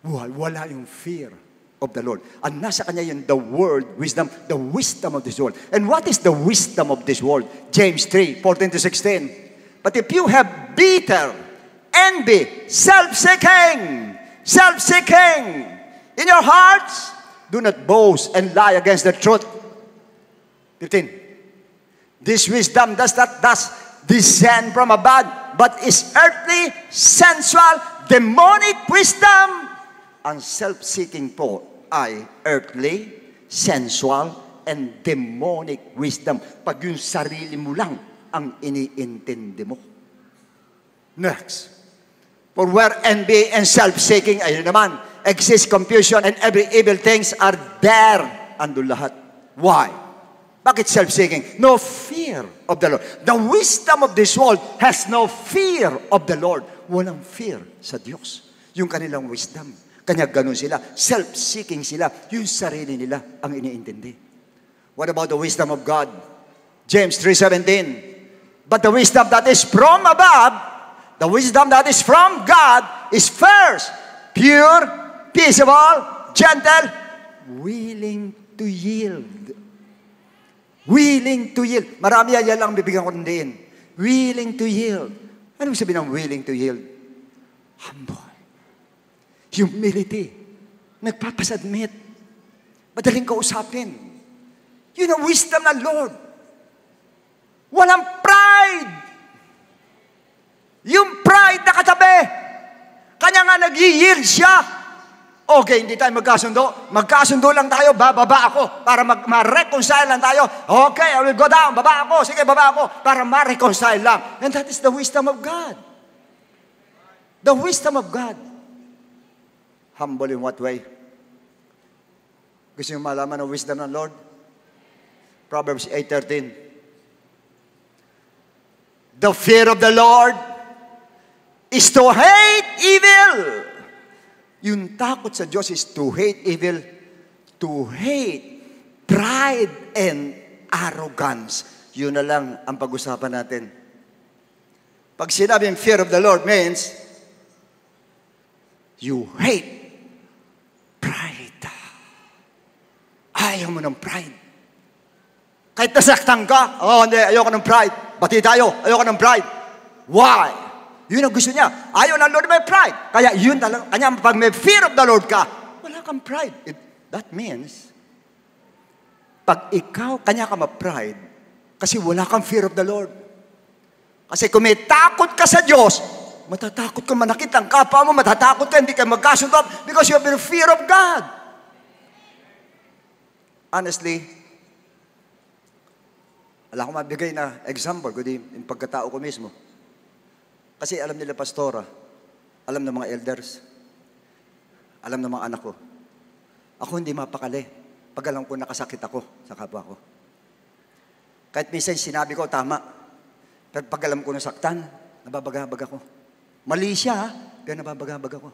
Wala yung fear of the Lord. Ang nasa kanya yun, the world, wisdom, the wisdom of this world. And what is the wisdom of this world? James 3:14-16. But if you have bitter envy, self-seeking in your hearts, do not boast and lie against the truth. 15. This wisdom does not descend from above, but is earthly, sensual, demonic wisdom. Ang self-seeking po ay earthly, sensual, and demonic wisdom. Pag yung sarili mo lang ang iniintindi mo. Next. For where envy and self-seeking, ayun naman, exists confusion and every evil things are there. Andun lahat. Why? Bakit self-seeking? No fear of the Lord. The wisdom of this world has no fear of the Lord. Walang fear sa Diyos. Yung kanilang wisdom. Kanya ganun sila. Self-seeking sila. Yung sarili nila ang iniintindi. What about the wisdom of God? James 3:17. But the wisdom that is from above, the wisdom that is from God is first, pure, peaceable, gentle, willing to yield. Willing to yield. Marami yan lang bibigyan ko ng diin. Willing to yield. Anong sabihin ng willing to yield? Humble. Humility. Nagpapasubmit. Madaling kausapin. Yun ang wisdom ng Lord. Walang pride. Yung pride na katabi. Kanya nga nag-yield siya. Okay, hindi tayo magkasundo. Magkasundo lang tayo, bababa ako. Para ma-reconcile lang tayo. Okay, I will go down. Baba ako. Sige, baba ako. Para ma-reconcile lang. And that is the wisdom of God. The wisdom of God. Humble in what way? Gusto nyo malaman ang wisdom ng Lord? Proverbs 8:13. The fear of the Lord is to hate evil. Yung takot sa Diyos is to hate evil, to hate pride and arrogance. yun na lang ang pag-usapan natin. Pag sinabing fear of the Lord means, you hate pride. Ayaw mo ng pride. Kahit nasaktan ka, hindi, ayoko ng pride. Bati tayo, ayoko ng pride. Why? Yun ang gusto niya. Ayaw ng Lord may pride. Kaya yun talaga, kanya pag may fear of the Lord ka, wala kang pride. That means, pag ikaw, kanya ka ma-pride, kasi wala kang fear of the Lord. Kasi kung may takot ka sa Diyos, matatakot ka manakit ang kapwa mo, matatakot ka, hindi ka magkasundo because you have the fear of God. Honestly, wala akong mabigay na example, kundi yung pagkatao ko mismo. Kasi alam nila pastora, alam ng mga elders, alam ng mga anak ko. Ako hindi mapakali pag alam ko nakasakit ako sa kapwa ko. Kahit minsan sinabi ko, tama. Pero pag alam ko nasaktan, nababagabag ako. Mali siya, pero nababagabag ako.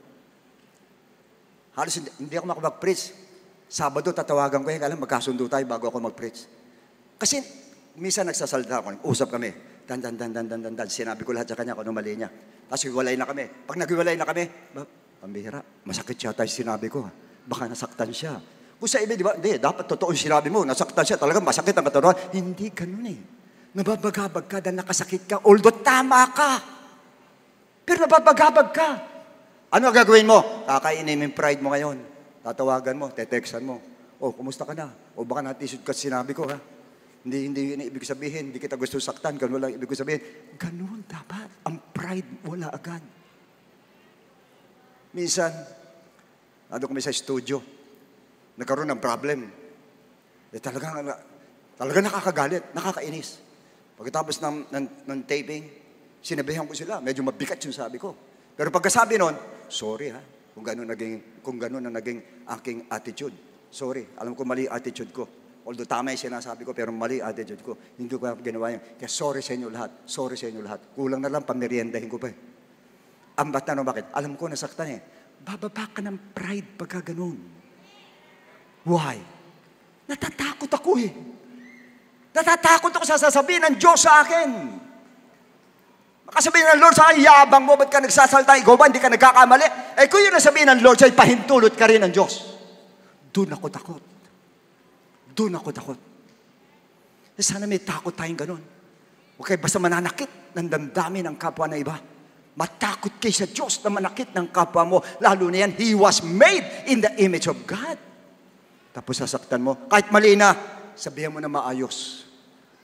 Halos hindi ako makapag-preach. Sabado, tatawagan ko, alam, magkasundo tayo bago ako mag-preach. Kasi, minsan nagsasalita ako, usap kami, dan, sinabi ko lahat sa kanya kung ano mali niya. Tapos hiwalay na kami. Pag naghiwalay na kami, pambihira, masakit siya tayo sinabi ko. Baka nasaktan siya. Kung sa iba, di ba? Hindi, dapat totoo yung sinabi mo, nasaktan siya, talagang masakit ang katawan. Hindi ganun eh. Nababagabag ka dahil nakasakit ka, although tama ka. Pero nababagabag ka. Ano ang gagawin mo? Kakainin mo yung pride mo ngayon. Tatawagan mo, tetextan mo. Oh, kumusta ka na? O baka natisod ka sinabi ko, ha? Hindi yun ibig sabihin, hindi kita gusto saktan, ganun lang ibig sabihin. Ganun dapat. Ang pride, wala agad. Minsan, nandun kami sa studio, nagkaroon ng problem. Talagang nakakagalit, nakakainis. Pagkatapos ng taping, sinabihan ko sila, medyo mabigat yung sabi ko. Pero pagkasabi nun, sorry ha, kung ganun ang naging aking attitude. Sorry, alam ko mali attitude ko. Although tama yung sinasabi ko, pero mali attitude ko. Hindi ko ginawa yun. Kaya sorry sa inyo lahat. Kulang na lang, pameriendahin ko pa eh. Ambat na bakit? Alam ko, nasaktan eh. Bababa ka ng pride pagka ganun. Why? Natatakot ako eh. Natatakot ako sa sasabihin ng Diyos sa akin. Makasabihin ng Lord sa akin, yabang mo, ba't ka nagsasalta? Ikaw ba, hindi ka nagkakamali? Eh kung yun nasabihin ng Lord sa'yo, pahintulot ka rin ng Diyos. Doon ako takot. Sana may takot tayong ganun. Huwag kayo basta mananakit ng damdamin ng kapwa na iba. Matakot kayo sa Diyos na manakit ng kapwa mo. Lalo na yan, He was made in the image of God. Tapos sasaktan mo. Kahit mali na, sabihan mo na maayos.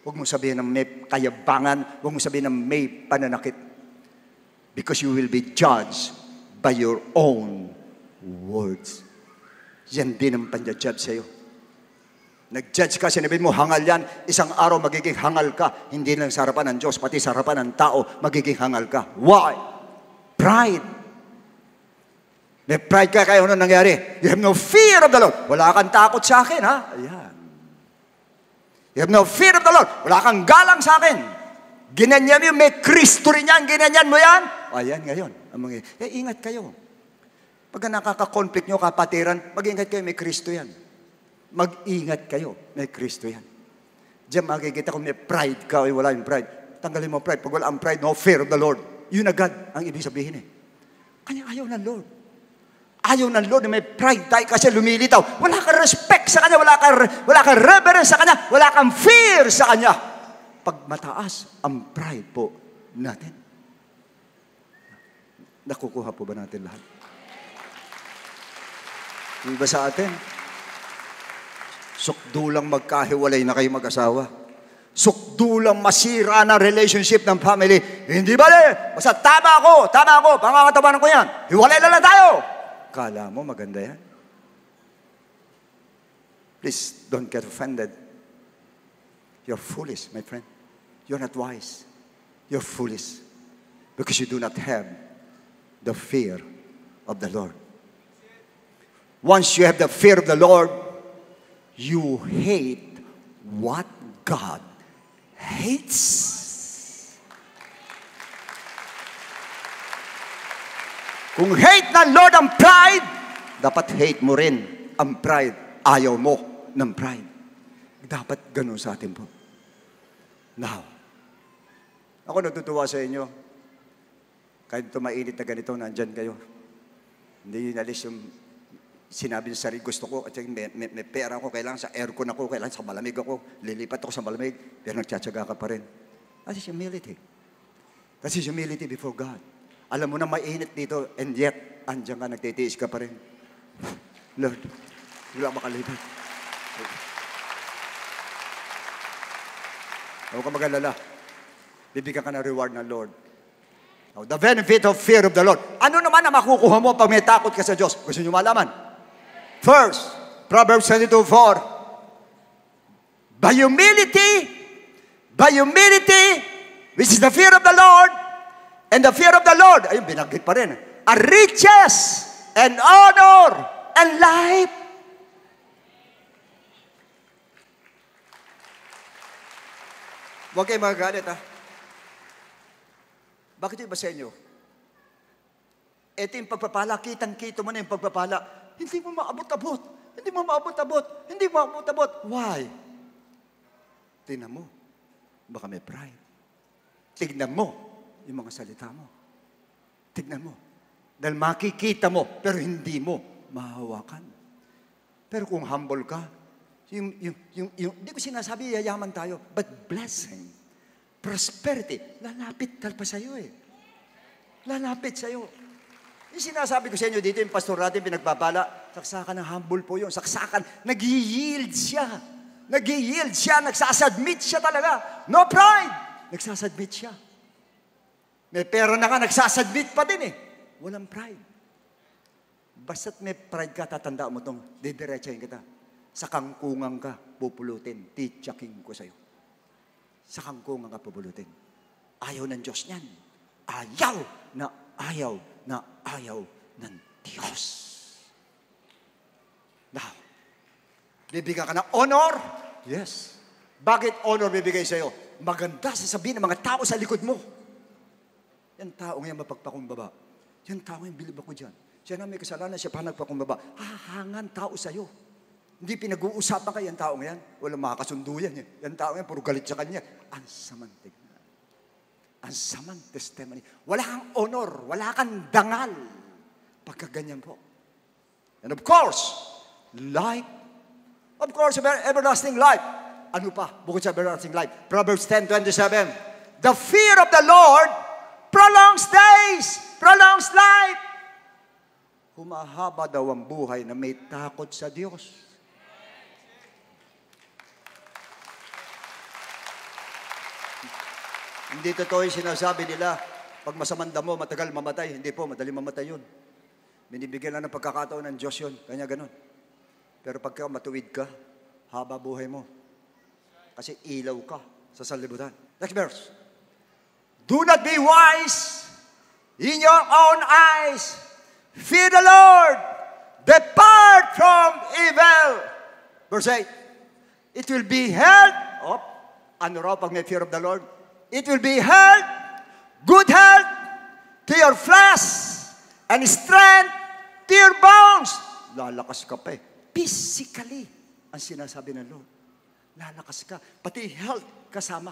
Huwag mo sabihin na may kayabangan. Huwag mo sabihin na may pananakit. Because you will be judged by your own words. Yan din ang panjudge sa'yo. Nag-judge ka, sinabi mo, hangal yan. Isang araw magiging hangal ka. Hindi lang sa harapan ng Diyos, pati sa harapan ng tao, magiging hangal ka. Why? Pride. May pride ka, kaya ano nangyari? You have no fear of the Lord. Wala kang takot sa akin, ha? Ayan. You have no fear of the Lord. Wala kang galang sa akin. Ginanyan mo, may Kristo rin yan. Ginanyan mo yan. Ayan ngayon. Ingat kayo. Pagka nakaka-conflict nyo, kapatiran, mag-ingat kayo, may Kristo yan. Mag-ingat kayo, may Kristo yan. Diyan makikita kung may pride ka o wala yung pride. Tanggalin mo pride. Pag wala ang pride, no fear of the Lord. Yun agad ang ibig sabihin eh. Kanya ayaw ng Lord. Ayaw ng Lord na may pride tayo kasi lumilitaw. Wala kang respect sa Kanya, wala kang reverence sa Kanya, wala kang fear sa Kanya. Pag mataas ang pride po natin. Nakukuha po ba natin lahat? Yung iba sa atin, sukdulang magkahiwalay na kayo mag-asawa. Sukdulang masira na relationship ng family. Hindi ba basta tama ako, pangangatabanan ko yan. Hiwalay na lang tayo. Kala mo maganda yan? Please, don't get offended. You're foolish, my friend. You're not wise. You're foolish. Because you do not have the fear of the Lord. Once you have the fear of the Lord, you hate what God hates. Kung hate ng Lord ang pride, dapat hate mo rin ang pride. Ayaw mo ng pride. Dapat ganun sa atin po. Now, ako natutuwa sa inyo. Kahit tumainit na ganito, nandyan kayo. Hindi yun alis yung sinabi sa sarili, gusto ko, at may pera ako, kailangan sa aircon ako, kailangan sa malamig ako, lilipat ako sa malamig, pero nagtsatsaga ka pa rin. That is humility. That is humility before God. Alam mo na mainit dito, and yet, andyan ka, nagtitiis ka pa rin. Lord, wala makalipat. Huwag ka mag-alala. Bibigyan ka ng reward ng Lord. Now, the benefit of fear of the Lord. Ano naman ang makukuha mo pag may takot ka sa Diyos? Gusto niyo malaman? First, Proverbs 22:4. By humility, which is the fear of the Lord, and the fear of the Lord, ayun, binanggit pa rin, are riches and honor and life. Huwag kayo magagalit, ha? Bakit iba sa inyo? Ito yung pagpapala, kitang-kito mo na yung pagpapala. Hindi mo maabot-abot. Hindi mo maabot-abot. Hindi mo maabot-abot. Why? Tingnan mo. Baka may pride. Tignan mo yung mga salita mo. Tignan mo. Dahil makikita mo, pero hindi mo mahawakan. Pero kung humble ka, hindi ko sinasabi yayaman tayo, but blessing, prosperity, lalapit talpa sa'yo eh. Lalapit sa'yo. Yung sinasabi ko sa inyo dito, yung pastor natin pinagpapala, saksakan ng humble po yun. Saksakan, nag-yield siya. Nag-yield siya, nagsasubmit siya talaga. No pride. Nagsasubmit siya. May pera na ka, nagsasubmit pa din eh. Walang pride. Basta't may pride ka, tatandaan mo itong, didiretsahin kita. Sa kangkungan ka, pupulutin. Titsaking ko sa'yo. Sa kangkungan ka, pupulutin. Ayaw ng Diyos niyan. Ayaw ng Diyos. Now, bibigyan ka ng honor? Yes. Bakit honor bibigay sa'yo? Maganda sasabihin ng mga tao sa likod mo. Yan taong yan mapagpakumbaba. Yan taong yan bilib ako dyan. Siya na may kasalanan, siya pa nagpakumbaba. Hahangan tao sa'yo. Hindi pinag-uusapan ka yan taong yan. Walang makakasundo yan. Yan taong yan, puro galit sa kanya. Ang samang tignan. Ang samang testimony. Wala kang honor. Wala kang dangal. Pagkaganyan po. And of course, life. Of course, everlasting life. Ano pa? Bukod sa everlasting life. Proverbs 10:27. The fear of the Lord prolongs days, prolongs life. Humahaba daw ang buhay na may takot sa Diyos. Hindi totoo yung sinasabi nila, pag masamang damo, matagal mamatay. Hindi po, madali mamatay yun. Binibigyan lang ng pagkakataon ng Diyos yun. Kanya ganun. Pero pagka matuwid ka, haba buhay mo. Kasi ilaw ka sa sanlibutan. Next verse. Do not be wise in your own eyes. Fear the Lord. Depart from evil. Verse 8. It will be held. Ano raw pag may fear of the Lord? It will be health, good health to your flesh and strength to your bones. Lalakas ka pa eh. Physically, ang sinasabi ng Lord. Lalakas ka. Pati health kasama.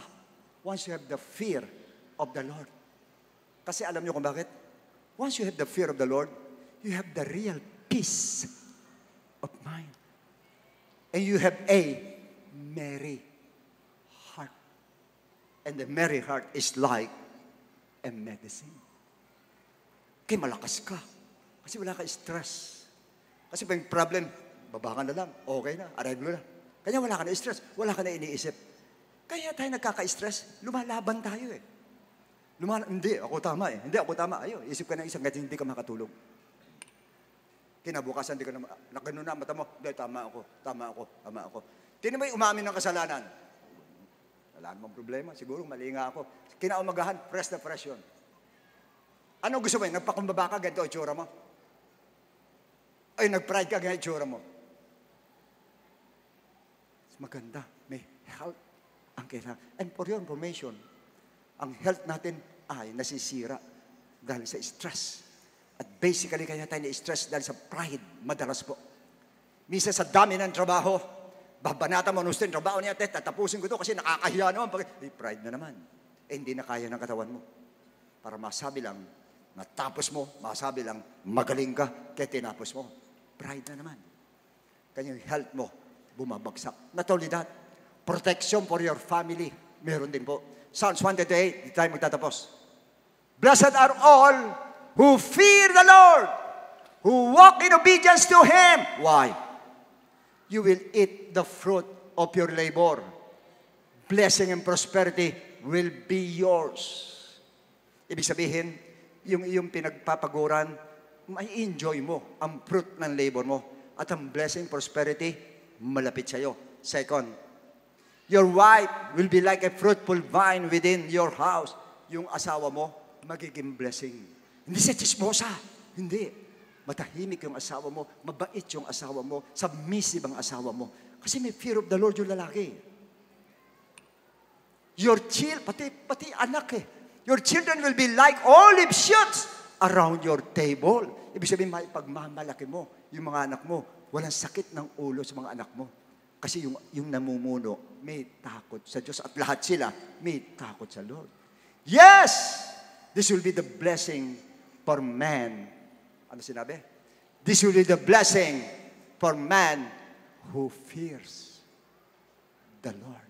Once you have the fear of the Lord. Kasi alam niyo kung bakit? Once you have the fear of the Lord, you have the real peace of mind. And you have a merry. And the merry heart is like a medicine. Kaya malakas ka. Kasi wala ka stress. Kasi pag problem, babakan na lang. Okay na, arrive na. Kaya wala ka na stress. Wala ka na iniisip. Kaya tayo nagkaka-stress, lumalaban tayo eh. Hindi, ako tama eh. Hindi, ako tama. Ayun, isip ka na isang ganyan, hindi ka makatulog. Kinabukasan, hindi ka na, nakano na, mata mo, hindi, tama ako. Tino ba yung umamin ng kasalanan? Wala namang problema. Siguro mali nga ako. Kinaumagahan, fresh na fresh yun. Ano gusto mo? Nagpakumbaba ka, ganito itsura mo? Ay, nag-pride ka, ganito itsura mo? Maganda. May health ang kailangan. And for your information, ang health natin ay nasisira dahil sa stress. At basically, kaya tayo na-stress dahil sa pride. Madalas po. Misa sa dami ng trabaho, Babanata mo, gusto yung trabaho niya, tatapusin ko to kasi nakakahiya naman. Pride na naman. Hindi na kaya ng katawan mo. Para masabi lang, natapos mo, masabi lang, magaling ka, kaya tinapos mo. Pride na naman. Kaya yung health mo, bumabagsak. Not only that, protection for your family, meron din po. Psalms 128, di tayo magtatapos. Blessed are all who fear the Lord, who walk in obedience to Him. Why? You will eat the fruit of your labor. Blessing and prosperity will be yours. Ibig sabihin, yung iyong pinagpapaguran, may enjoy mo ang fruit ng labor mo. At ang blessing, prosperity, malapit sa iyo. Second, your wife will be like a fruitful vine within your house. Yung asawa mo, magiging blessing. Hindi siya chismosa. Hindi. Matahimik yung asawa mo, mabait yung asawa mo, submissive ang asawa mo. Kasi may fear of the Lord yung lalaki. Your pati anak Your children will be like olive shoots around your table. Ibig sabihin, may pagmamalaki mo, yung mga anak mo, walang sakit ng ulo sa mga anak mo. Kasi yung namumuno, may takot sa Diyos. At lahat sila, may takot sa Lord. Yes! This will be the blessing for man. Ano sinabi? This will be the blessing for man who fears the Lord.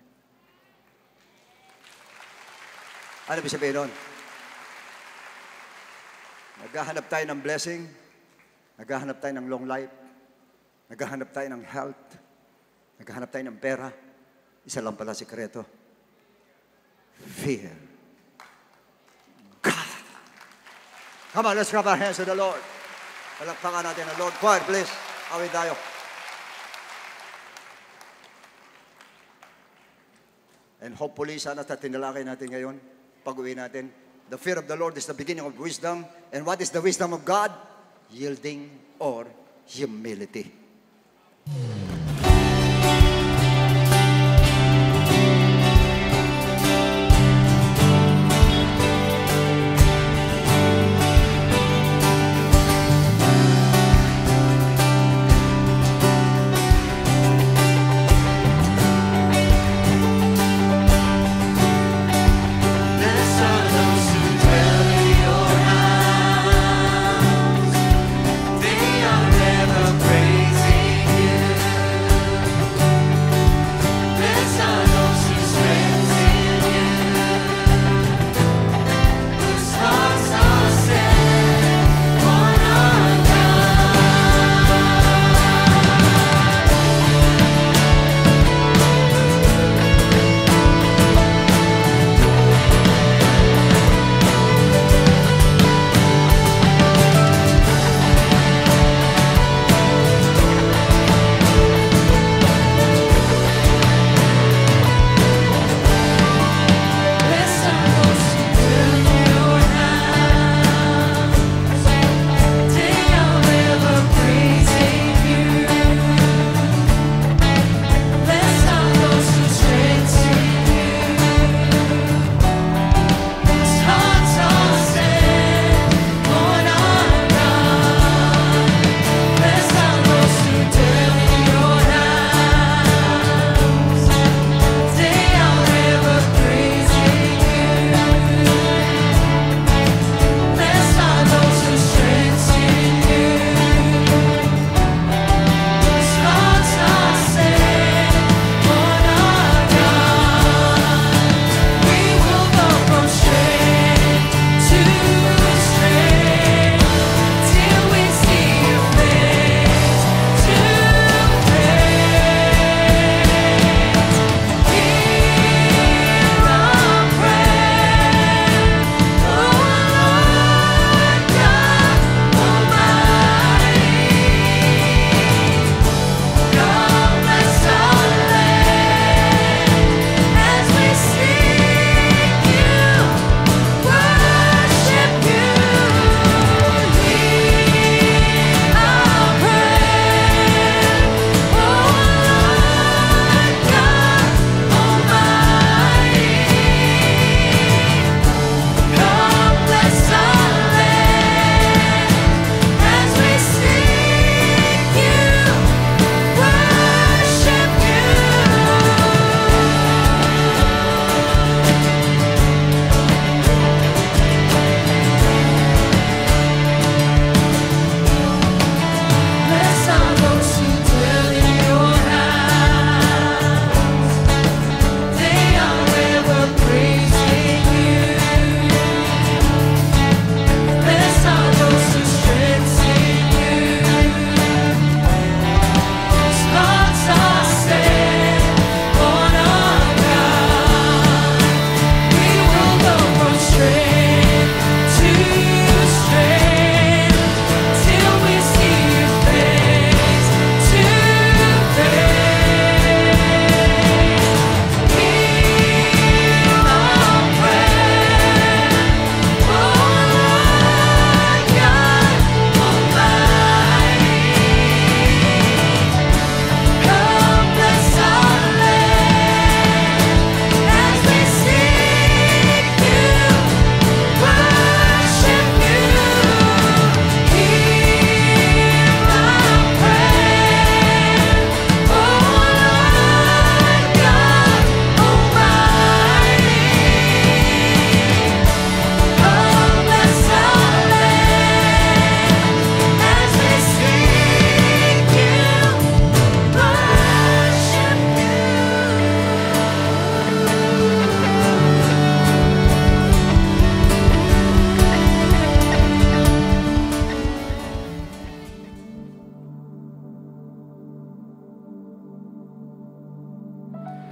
Ano ibig sabihin nun? Naghahanap tayo ng blessing, naghahanap tayo ng long life, naghahanap tayo ng health, naghahanap tayo ng pera. Isa lang pala sikreto. Fear God. Come on, let's clap our hands to the Lord. Palakpakan natin ang Lord. Quiet, please. Awit tayo. And hopefully, sana tatinalakay natin ngayon, pag-uwi natin. The fear of the Lord is the beginning of wisdom. And what is the wisdom of God? Yielding or humility. Blessed are those who dwell in your house. They are ever praised.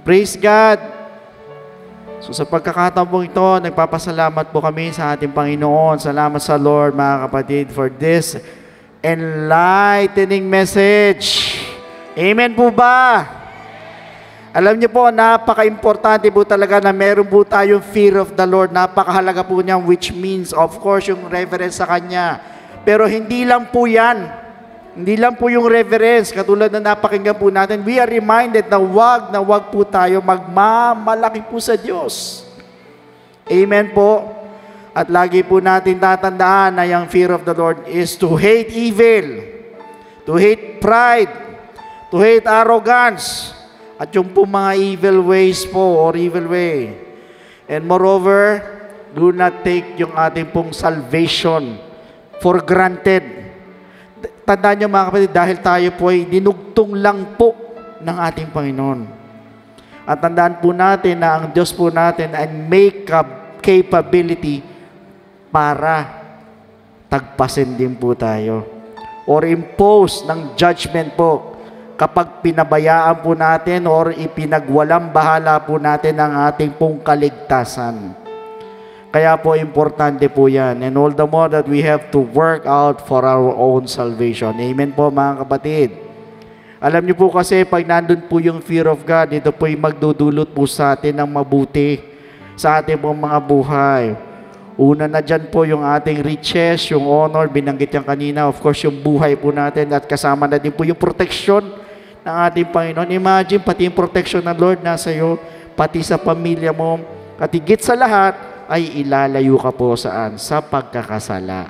Praise God! So sa pagkakataon po ito, nagpapasalamat po kami sa ating Panginoon. Salamat sa Lord, mga kapatid, for this enlightening message. Amen po ba? Alam niyo po, napaka-importante po talaga na meron po tayong fear of the Lord. Napakahalaga po niyan, which means, of course, yung reverence sa Kanya. Pero hindi lang po yan. Hindi lang po yung reverence. Katulad na napakinggan po natin, we are reminded na wag po tayo magmamalaki po sa Diyos. Amen po. At lagi po natin tatandaan na yung fear of the Lord is to hate evil, to hate pride, to hate arrogance, at yung po mga evil ways po or evil way. And moreover, do not take yung ating pong salvation for granted. Tandaan nyo mga kapatid, dahil tayo po ay dinugtong lang po ng ating Panginoon. At tandaan po natin na ang Diyos po natin ay may capability para tagpasin din po tayo or impose ng judgment po kapag pinabayaan po natin or ipinagwalang bahala po natin ang ating pong kaligtasan. Kaya po importante po yan. And all the more that we have to work out for our own salvation. Amen po mga kapatid. Alam niyo po kasi pag nandun po yung fear of God, ito po yung magdudulot po sa atin ng mabuti sa ating pong mga buhay. Una na dyan po yung ating riches, yung honor, binanggit yan kanina. Of course, yung buhay po natin at kasama na din po yung protection ng ating Panginoon. Imagine, pati yung protection ng Lord nasa iyo, pati sa pamilya mo, at higit sa lahat, ay ilalayo ka po saan? Sa pagkakasala.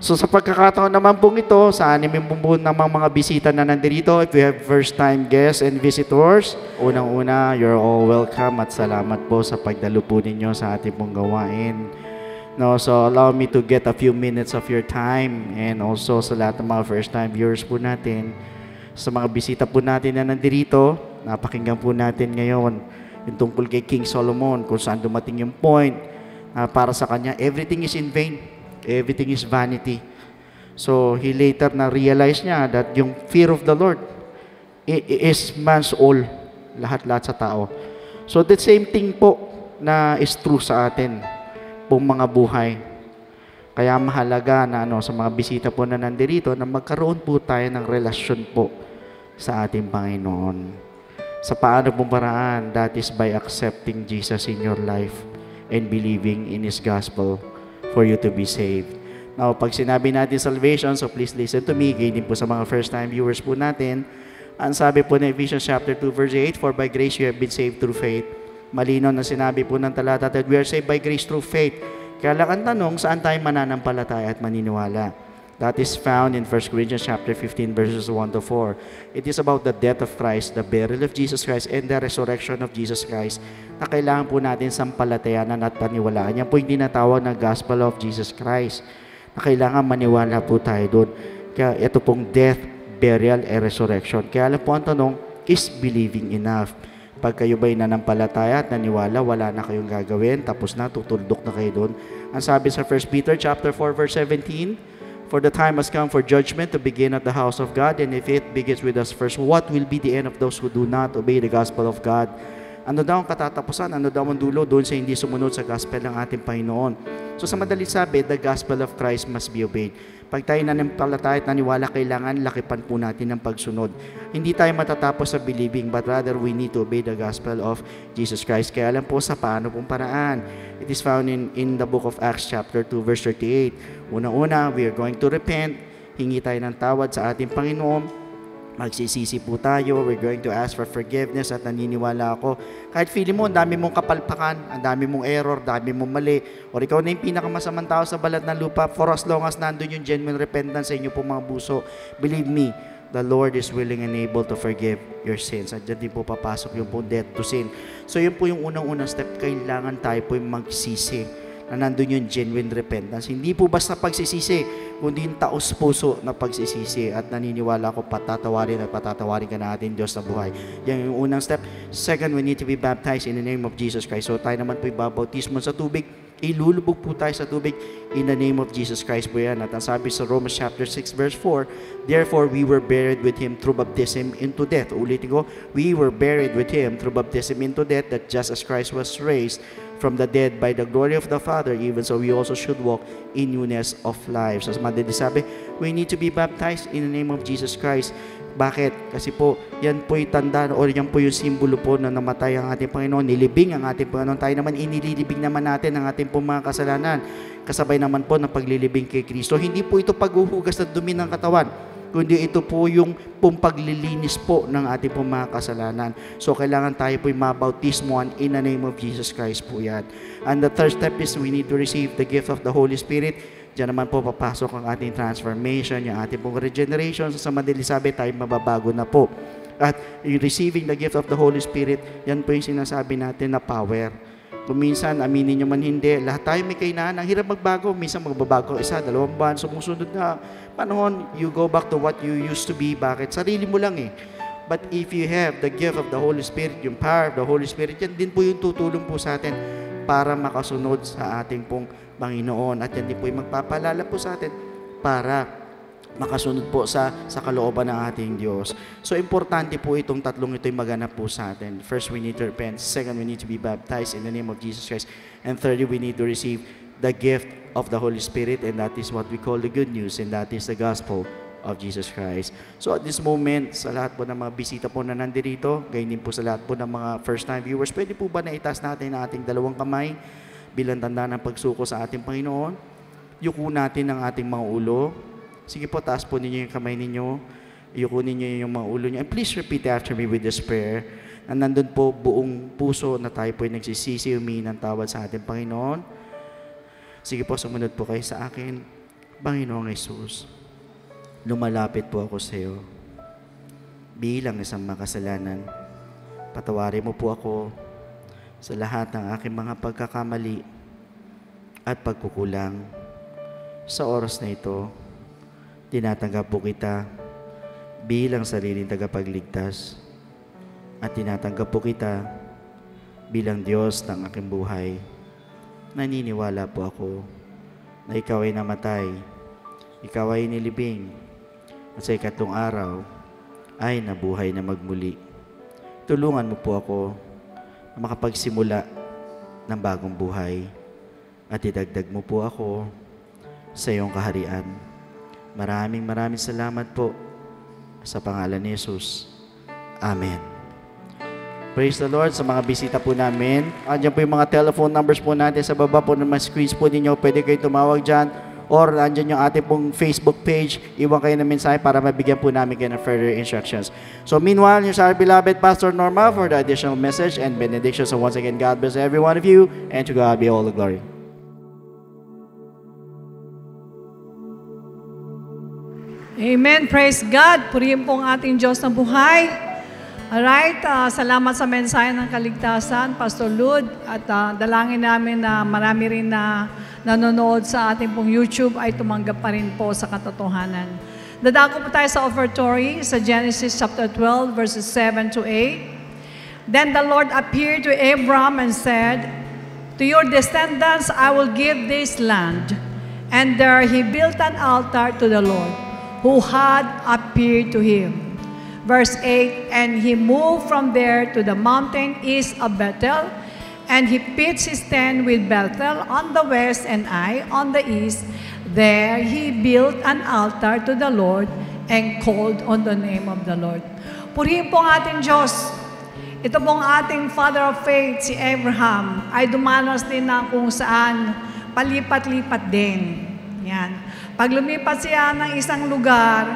So sa pagkakataon naman pong ito, sa animing bumbun ng mga bisita na nandito, if you have first-time guests and visitors, unang-una, you're all welcome at salamat po sa pagdalo po ninyo sa ating pong gawain. No, so allow me to get a few minutes of your time and also sa lahat ng mga first-time viewers po natin, sa mga bisita po natin na nandito, napakinggan po natin ngayon yung tungkol kay King Solomon, kung saan dumating yung point para sa kanya, everything is in vain. Everything is vanity. So, he later na-realize niya that yung fear of the Lord is man's all. Lahat-lahat sa tao. So, the same thing po na is true sa atin pong mga buhay. Kaya mahalaga na sa mga bisita po na nandito na magkaroon po tayo ng relasyon po sa ating Panginoon. Sa paano pong paraan? That is by accepting Jesus in your life and believing in His gospel for you to be saved. Now, pag sinabi natin salvation, so please listen to me, ganyan po sa mga first-time viewers po natin. Ang sabi po ng Ephesians chapter 2 verse 8, for by grace you have been saved through faith. Malinaw na sinabi po ng talata that we are saved by grace through faith. Kaya lang ang tanong, saan tayo mananampalataya at maniniwala? That is found in 1 Corinthians chapter 15 verses 1 to 4. It is about the death of Christ, the burial of Jesus Christ, and the resurrection of Jesus Christ na kailangan po natin sampalatayanan at paniwalaan. Yan po yung tinatawag na gospel of Jesus Christ na kailangan maniwala po tayo doon. Kaya ito pong death, burial, and resurrection. Kaya alam po ang tanong, is believing enough? Pag kayo ba'y nanampalataya at naniwala, wala na kayong gagawin, tapos na, tutuldok na kayo doon. Ang sabi sa 1 Peter chapter 4 verse 17, for the time has come for judgment to begin at the house of God, and if it begins with us first, what will be the end of those who do not obey the gospel of God? Ano daw ang katatapusan? Ano daw ang dulo doon sa hindi sumunod sa gospel ng ating Panginoon? So sa madalit sabi, the gospel of Christ must be obeyed. Pag tayo nanampalataya at naniwala, kailangan lakipan po natin ng pagsunod. Hindi tayo matatapos sa believing, but rather we need to obey the gospel of Jesus Christ. Kaya alam po sa paano pong paraan. It is found in the book of Acts chapter 2 verse 38. Una-una, we are going to repent. Hingi tayo ng tawad sa ating Panginoon. Magsisisi po tayo. We're going to ask for forgiveness at naniniwala ako. Kahit feeling mo, ang dami mong kapalpakan, ang dami mong error, ang dami mong mali, o ikaw na yung pinakamasamang tao sa balat ng lupa, for as long as nandun yung genuine repentance sa inyo po mga buso, believe me, the Lord is willing and able to forgive your sins. At dyan din po papasok yung po death to sin. So yun po yung unang-unang step, kailangan tayo po yung magsisi. na nandun yung genuine repentance. Hindi po basta pagsisisi, kundi yung taos puso na pagsisisi at naniniwala ko patatawarin ka na ating Diyos na buhay. Yan yung unang step. Second, we need to be baptized in the name of Jesus Christ. So tayo naman po ibabautismo sa tubig. Ilulubog po tayo sa tubig in the name of Jesus Christ po yan. At ang sabi sa Romans chapter 6 verse 4, therefore we were buried with Him through baptism into death. Ulitin ko, we were buried with Him through baptism into death, that just as Christ was raised from the dead by the glory of the Father, even so we also should walk in newness of life. So sabi, we need to be baptized in the name of Jesus Christ. Bakit? Kasi po, yan po yung tanda o yan po yung simbolo po na namatay ang ating Panginoon, nilibing ang ating Panginoon. Tayo naman, inililibing naman natin ang ating po mga kasalanan. Kasabay naman po ng paglilibing kay Kristo. Hindi po ito paghuhugas ng dumi ng katawan, kundi ito po yung paglilinis po ng ating po mga kasalanan. So, kailangan tayo po yung mabautismoan in the name of Jesus Christ po yan. And the third step is we need to receive the gift of the Holy Spirit. Diyan naman po papasok ang ating transformation, yung ating pong regeneration. Sa madali sabi, tayo mababago na po. At receiving the gift of the Holy Spirit, yan po yung sinasabi natin na power. Kung minsan, aminin nyo man hindi, lahat tayo may kailangan. Ang hirap magbago. Minsan magbabago isa, 2 buwan, sumusunod na panahon, you go back to what you used to be. Bakit? Sarili mo lang eh. But if you have the gift of the Holy Spirit, yung power of the Holy Spirit, yan din po yung tutulong po sa atin para makasunod sa ating pong Panginoon. At yan din po yung magpapalala po sa atin para makasunod po sa kalooban ng ating Diyos. So, importante po itong tatlong ito yung maganap po sa atin. First, we need to repent. Second, we need to be baptized in the name of Jesus Christ. And thirdly, we need to receive the gift of the Holy Spirit, and that is what we call the good news, and that is the gospel of Jesus Christ. So, at this moment, sa lahat po ng mga bisita po na nandirito, gayon din po sa lahat po ng mga first-time viewers, pwede po ba na itaas natin ang ating dalawang kamay bilang tanda ng pagsuko sa ating Panginoon? Yuko natin ang ating mga ulo. Sige po, taas po ninyo yung kamay ninyo. Yuko ninyo yung mga ulo niyo. And please repeat after me with this prayer. Na nandun po buong puso na tayo po ay nagsisisi, humingi ng tawad sa ating Panginoon. Sige po, sumunod po kayo sa akin. Panginoong Jesus, lumalapit po ako sa iyo bilang isang makasalanan. Patawarin mo po ako sa lahat ng aking mga pagkakamali at pagkukulang. Sa oras na ito, tinatanggap po kita bilang sariling tagapagligtas at tinatanggap po kita bilang Diyos ng aking buhay. Naniniwala po ako na ikaw ay namatay, ikaw ay nilibing, at sa ikatlong araw ay nabuhay na magmuli. Tulungan mo po ako na makapagsimula ng bagong buhay at idagdag mo po ako sa iyong kaharian. Maraming salamat po sa pangalan ni Jesus. Amen. Praise the Lord. Sa mga bisita po namin, andyan po yung mga telephone numbers po natin sa baba po ng mga screens po ninyo. Pwede kayo tumawag dyan. Or andyan yung ating pong Facebook page. Iwan kayo ng mensahe para mabigyan po namin kayo ng further instructions. So meanwhile, here's our beloved Pastor Norma for the additional message and benediction. So once again, God bless every one of you, and to God be all the glory. Amen. Praise God. Purihin po ang ating Diyos na buhay. Alright. Salamat sa mensahe ng kaligtasan, Pastor Lud. At dalangin namin na marami rin na nanonood sa ating pong YouTube ay tumanggap pa rin po sa katotohanan. Dadako po tayo sa offertory sa Genesis chapter 12 verses 7 to 8. Then the Lord appeared to Abram and said, "To your descendants I will give this land." And there he built an altar to the Lord, who had appeared to him. Verse 8, and he moved from there to the mountain east of Bethel, and he pitched his tent with Bethel on the west and Ai on the east. There he built an altar to the Lord and called on the name of the Lord. Purihin po ang ating Diyos. Ito pong ating father of faith, si Abraham, ay dumanas din na kung saan palipat-lipat din. Yan. Pag lumipat siya ng isang lugar,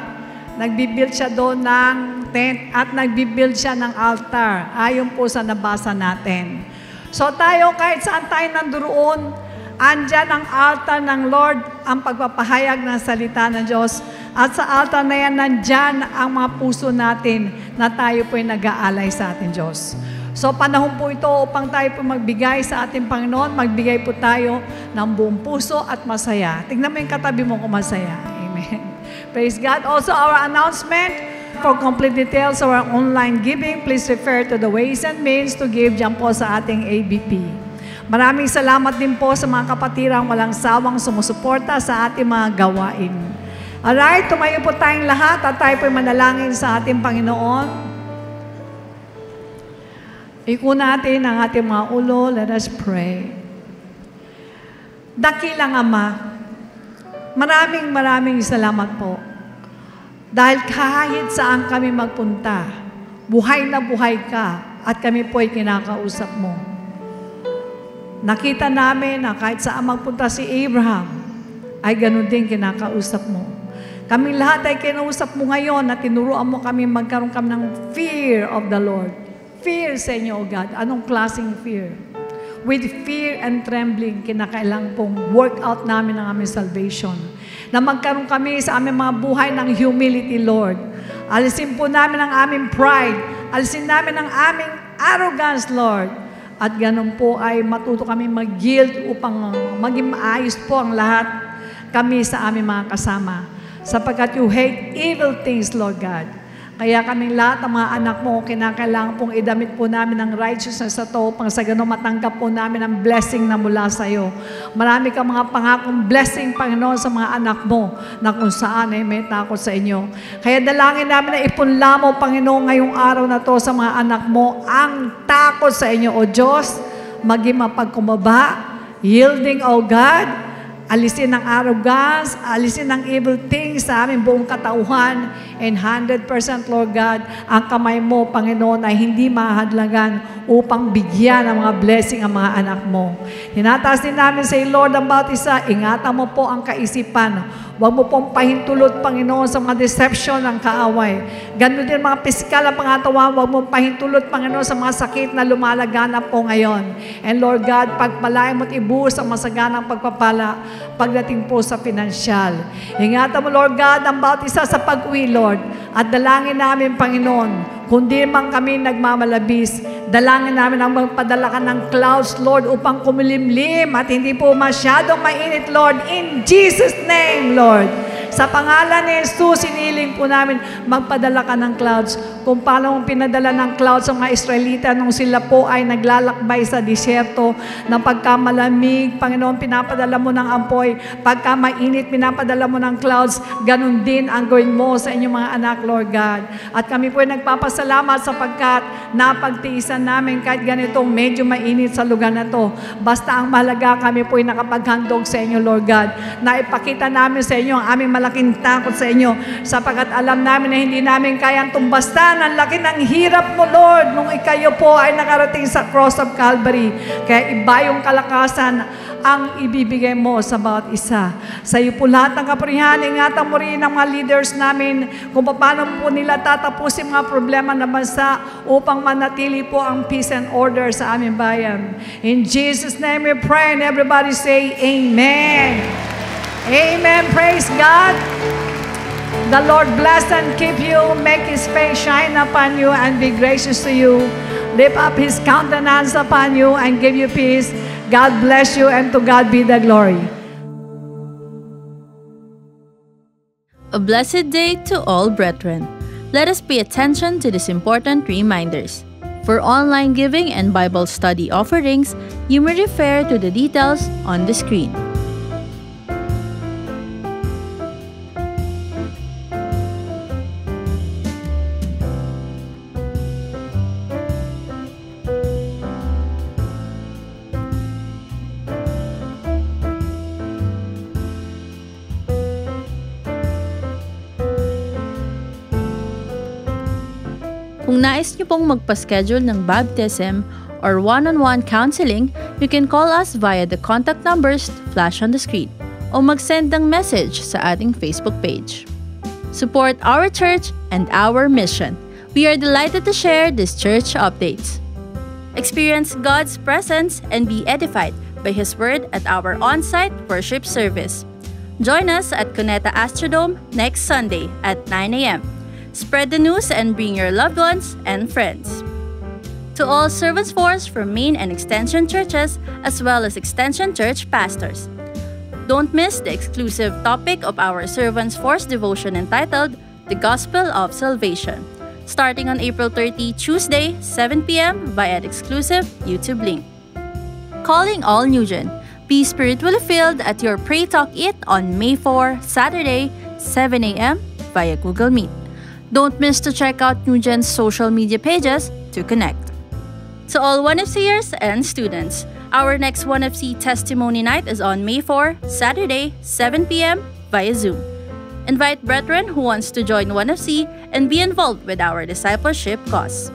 nagbibuild siya doon ng tent at nagbibuild siya ng altar. Ayon po sa nabasa natin. So tayo, kahit saan tayo nanduroon, andyan ang altar ng Lord, ang pagpapahayag ng salita ng Diyos. At sa altar na yan, nandyan ang mga puso natin na tayo po'y nag-aalay sa ating Diyos. So panahon po ito upang tayo po magbigay sa ating Panginoon, magbigay po tayo ng buong puso at masaya. Tignan mo yung katabi mo kung masaya. Amen. Praise God. Also, our announcement, for complete details of our online giving, please refer to the ways and means to give dyan po sa ating ABP. Maraming salamat din po sa mga kapatirang walang sawang sumusuporta sa ating mga gawain. Alright, tumayo po tayong lahat at tayo po'y manalangin sa ating Panginoon. Iko natin ang ating mga ulo. Let us pray. Dakilang Ama, maraming salamat po. Dahil kahit saan kami magpunta, buhay na buhay ka at kami po'y kinakausap mo. Nakita namin na kahit saan magpunta si Abraham, ay ganun din kinakausap mo. Kami lahat ay kinausap mo ngayon at tinuruan mo kami magkaroon kami ng fear of the Lord. Fear sa inyo, O God. Anong klaseng fear? With fear and trembling, kinakailang pong work out namin ang aming salvation. Na magkaroon kami sa aming mga buhay ng humility, Lord. Alisin po namin ang aming pride. Alisin namin ang aming arrogance, Lord. At ganun po ay matuto kami mag-yield upang maging maayos po ang lahat kami sa aming mga kasama. Sapagkat you hate evil things, Lord God. Kaya kaming lahat ng mga anak mo, kinakailangan pong idamit po namin ang righteousness sa to, pang sa ganun matanggap po namin ang blessing na mula sa iyo. Marami ka mga pangakong blessing, Panginoon, sa mga anak mo, na kung saan ay may takot sa inyo. Kaya dalangin namin na ipunla mo, Panginoon, ngayong araw na to sa mga anak mo, ang takot sa inyo, O Diyos, maging mapagkumbaba, yielding, O God, alisin ang arrogance, alisin ang evil things sa aming buong katauhan, and 100%, Lord God, ang kamay mo, Panginoon, ay hindi mahadlangan upang bigyan ng mga blessing ang mga anak mo. Tinataas din namin sa iyo, Lord, ang bawat isa, ingatan mo po ang kaisipan. Huwag mo pong pahintulot, Panginoon, sa mga deception ng kaaway. Ganun din mga pisikal ang pangatawan, huwag mong pahintulot, Panginoon, sa mga sakit na lumalaganap po ngayon. And Lord God, pagpalain mo't ibuhos ang masaganang pagpapala pagdating po sa pinansyal. Ingatan mo, Lord God, ang bawat isa sa pag-uwi, Lord. At dalangin namin, Panginoon, kung di man kami nagmamalabis, dalangin namin ang magpadala ka ng clouds, Lord, upang kumilimlim at hindi po masyadong mainit, Lord, in Jesus' name, Lord. Sa pangalan ni Jesus, siniling po namin, magpadala ka ng clouds. Kung paano pinadala ng clouds ang mga Israelita nung sila po ay naglalakbay sa disyerto na pagka malamig, Panginoon, pinapadala mo ng ampoy. Pagka mainit, pinapadala mo ng clouds. Ganun din ang gawin mo sa inyong mga anak, Lord God. At kami po ay nagpapasalamat sapagkat napagtiisan namin kahit ganitong medyo mainit sa lugar na to. Basta ang mahalaga, kami po ay nakapaghandog sa inyo, Lord God. Na ipakita namin sa inyo ang aming malaking takot sa inyo sapagkat alam namin na hindi namin kayang tumbastan ang laki ng hirap mo, Lord, nung ikayo po ay nakarating sa cross of Calvary. Kaya iba yung kalakasan ang ibibigay mo sa bawat isa. Sa iyo po lahat ng kapurihan, ingatan mo rin ang mga leaders namin kung paano po nila tatapusin mga problema na bansa upang manatili po ang peace and order sa aming bayan. In Jesus' name we pray and everybody say Amen. Amen. Praise God. The Lord bless and keep you, make His face shine upon you and be gracious to you. Lift up His countenance upon you and give you peace. God bless you and to God be the glory. A blessed day to all brethren. Let us pay attention to these important reminders. For online giving and Bible study offerings, you may refer to the details on the screen. Kung nais niyo pong magpa-schedule ng baptism or one-on-one counseling, you can call us via the contact numbers flash on the screen o mag-send ng message sa ating Facebook page. Support our church and our mission. We are delighted to share these church updates. Experience God's presence and be edified by His Word at our on-site worship service. Join us at Cuneta Astrodome next Sunday at 9 a.m. Spread the news and bring your loved ones and friends. To all Servants Force from main and extension churches, as well as extension church pastors. Don't miss the exclusive topic of our Servants Force devotion entitled The Gospel of Salvation, starting on April 30, Tuesday, 7 p.m. via the exclusive YouTube link. Calling all Nugent. Be spiritually filled at your Pray Talk It on May 4, Saturday, 7 a.m. via Google Meet. Don't miss to check out Nugent's social media pages to connect. To all 1FCers and students, our next 1FC Testimony Night is on May 4, Saturday, 7 p.m. via Zoom. Invite brethren who wants to join 1FC and be involved with our discipleship cause.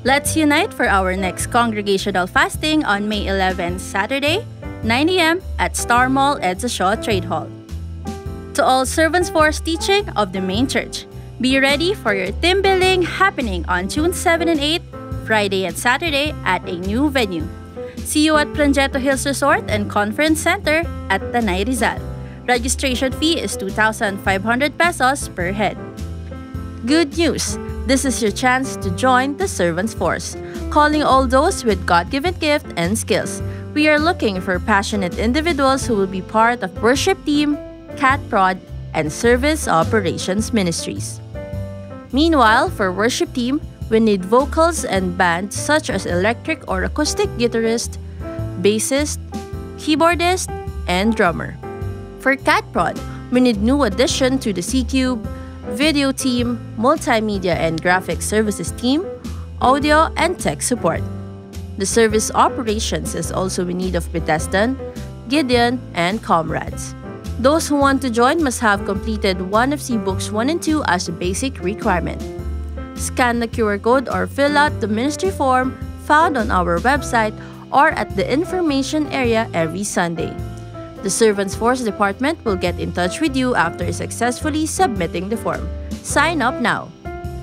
Let's unite for our next congregational fasting on May 11, Saturday, 9 a.m. at Star Mall, Edsa Shaw Trade Hall. To all Servants Force teaching of the main church, be ready for your team building happening on June 7 and 8, Friday and Saturday at a new venue. See you at Planjeto Hills Resort and Conference Center at Tanay Rizal. Registration fee is 2,500 pesos per head. Good news! This is your chance to join the Servants Force, calling all those with God-given gift and skills. We are looking for passionate individuals who will be part of worship team, cat prod, and service operations ministries. Meanwhile, for worship team, we need vocals and band such as electric or acoustic guitarist, bassist, keyboardist, and drummer. For cat prod, we need new addition to the C-Cube, video team, multimedia and graphic services team, audio and tech support. The service operations is also in need of Bethesda, Gideon, and comrades. Those who want to join must have completed 1FC Books 1 and 2 as a basic requirement. Scan the QR code or fill out the ministry form found on our website or at the information area every Sunday. The Servants Force Department will get in touch with you after successfully submitting the form. Sign up now.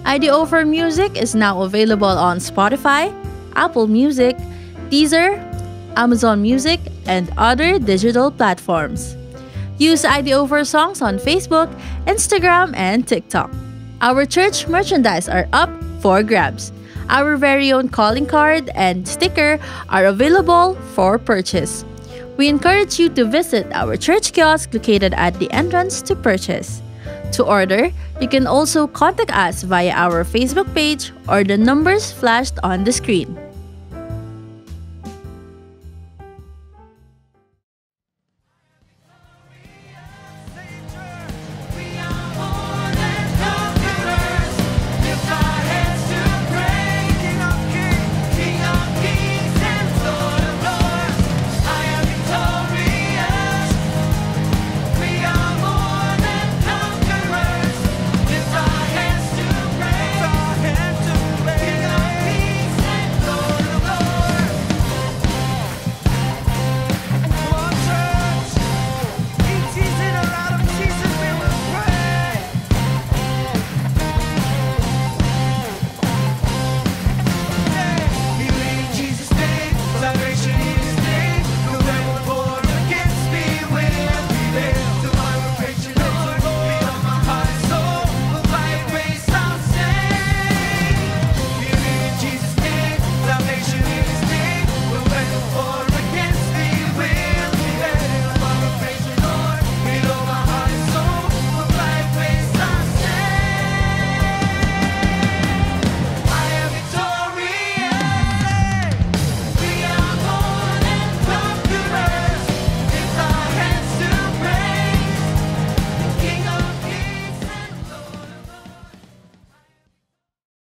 IDO for Music is now available on Spotify, Apple Music, Deezer, Amazon Music, and other digital platforms. Use IDO for Songs on Facebook, Instagram, and TikTok. Our church merchandise are up for grabs. Our very own calling card and sticker are available for purchase. We encourage you to visit our church kiosk located at the entrance to purchase. To order, you can also contact us via our Facebook page or the numbers flashed on the screen.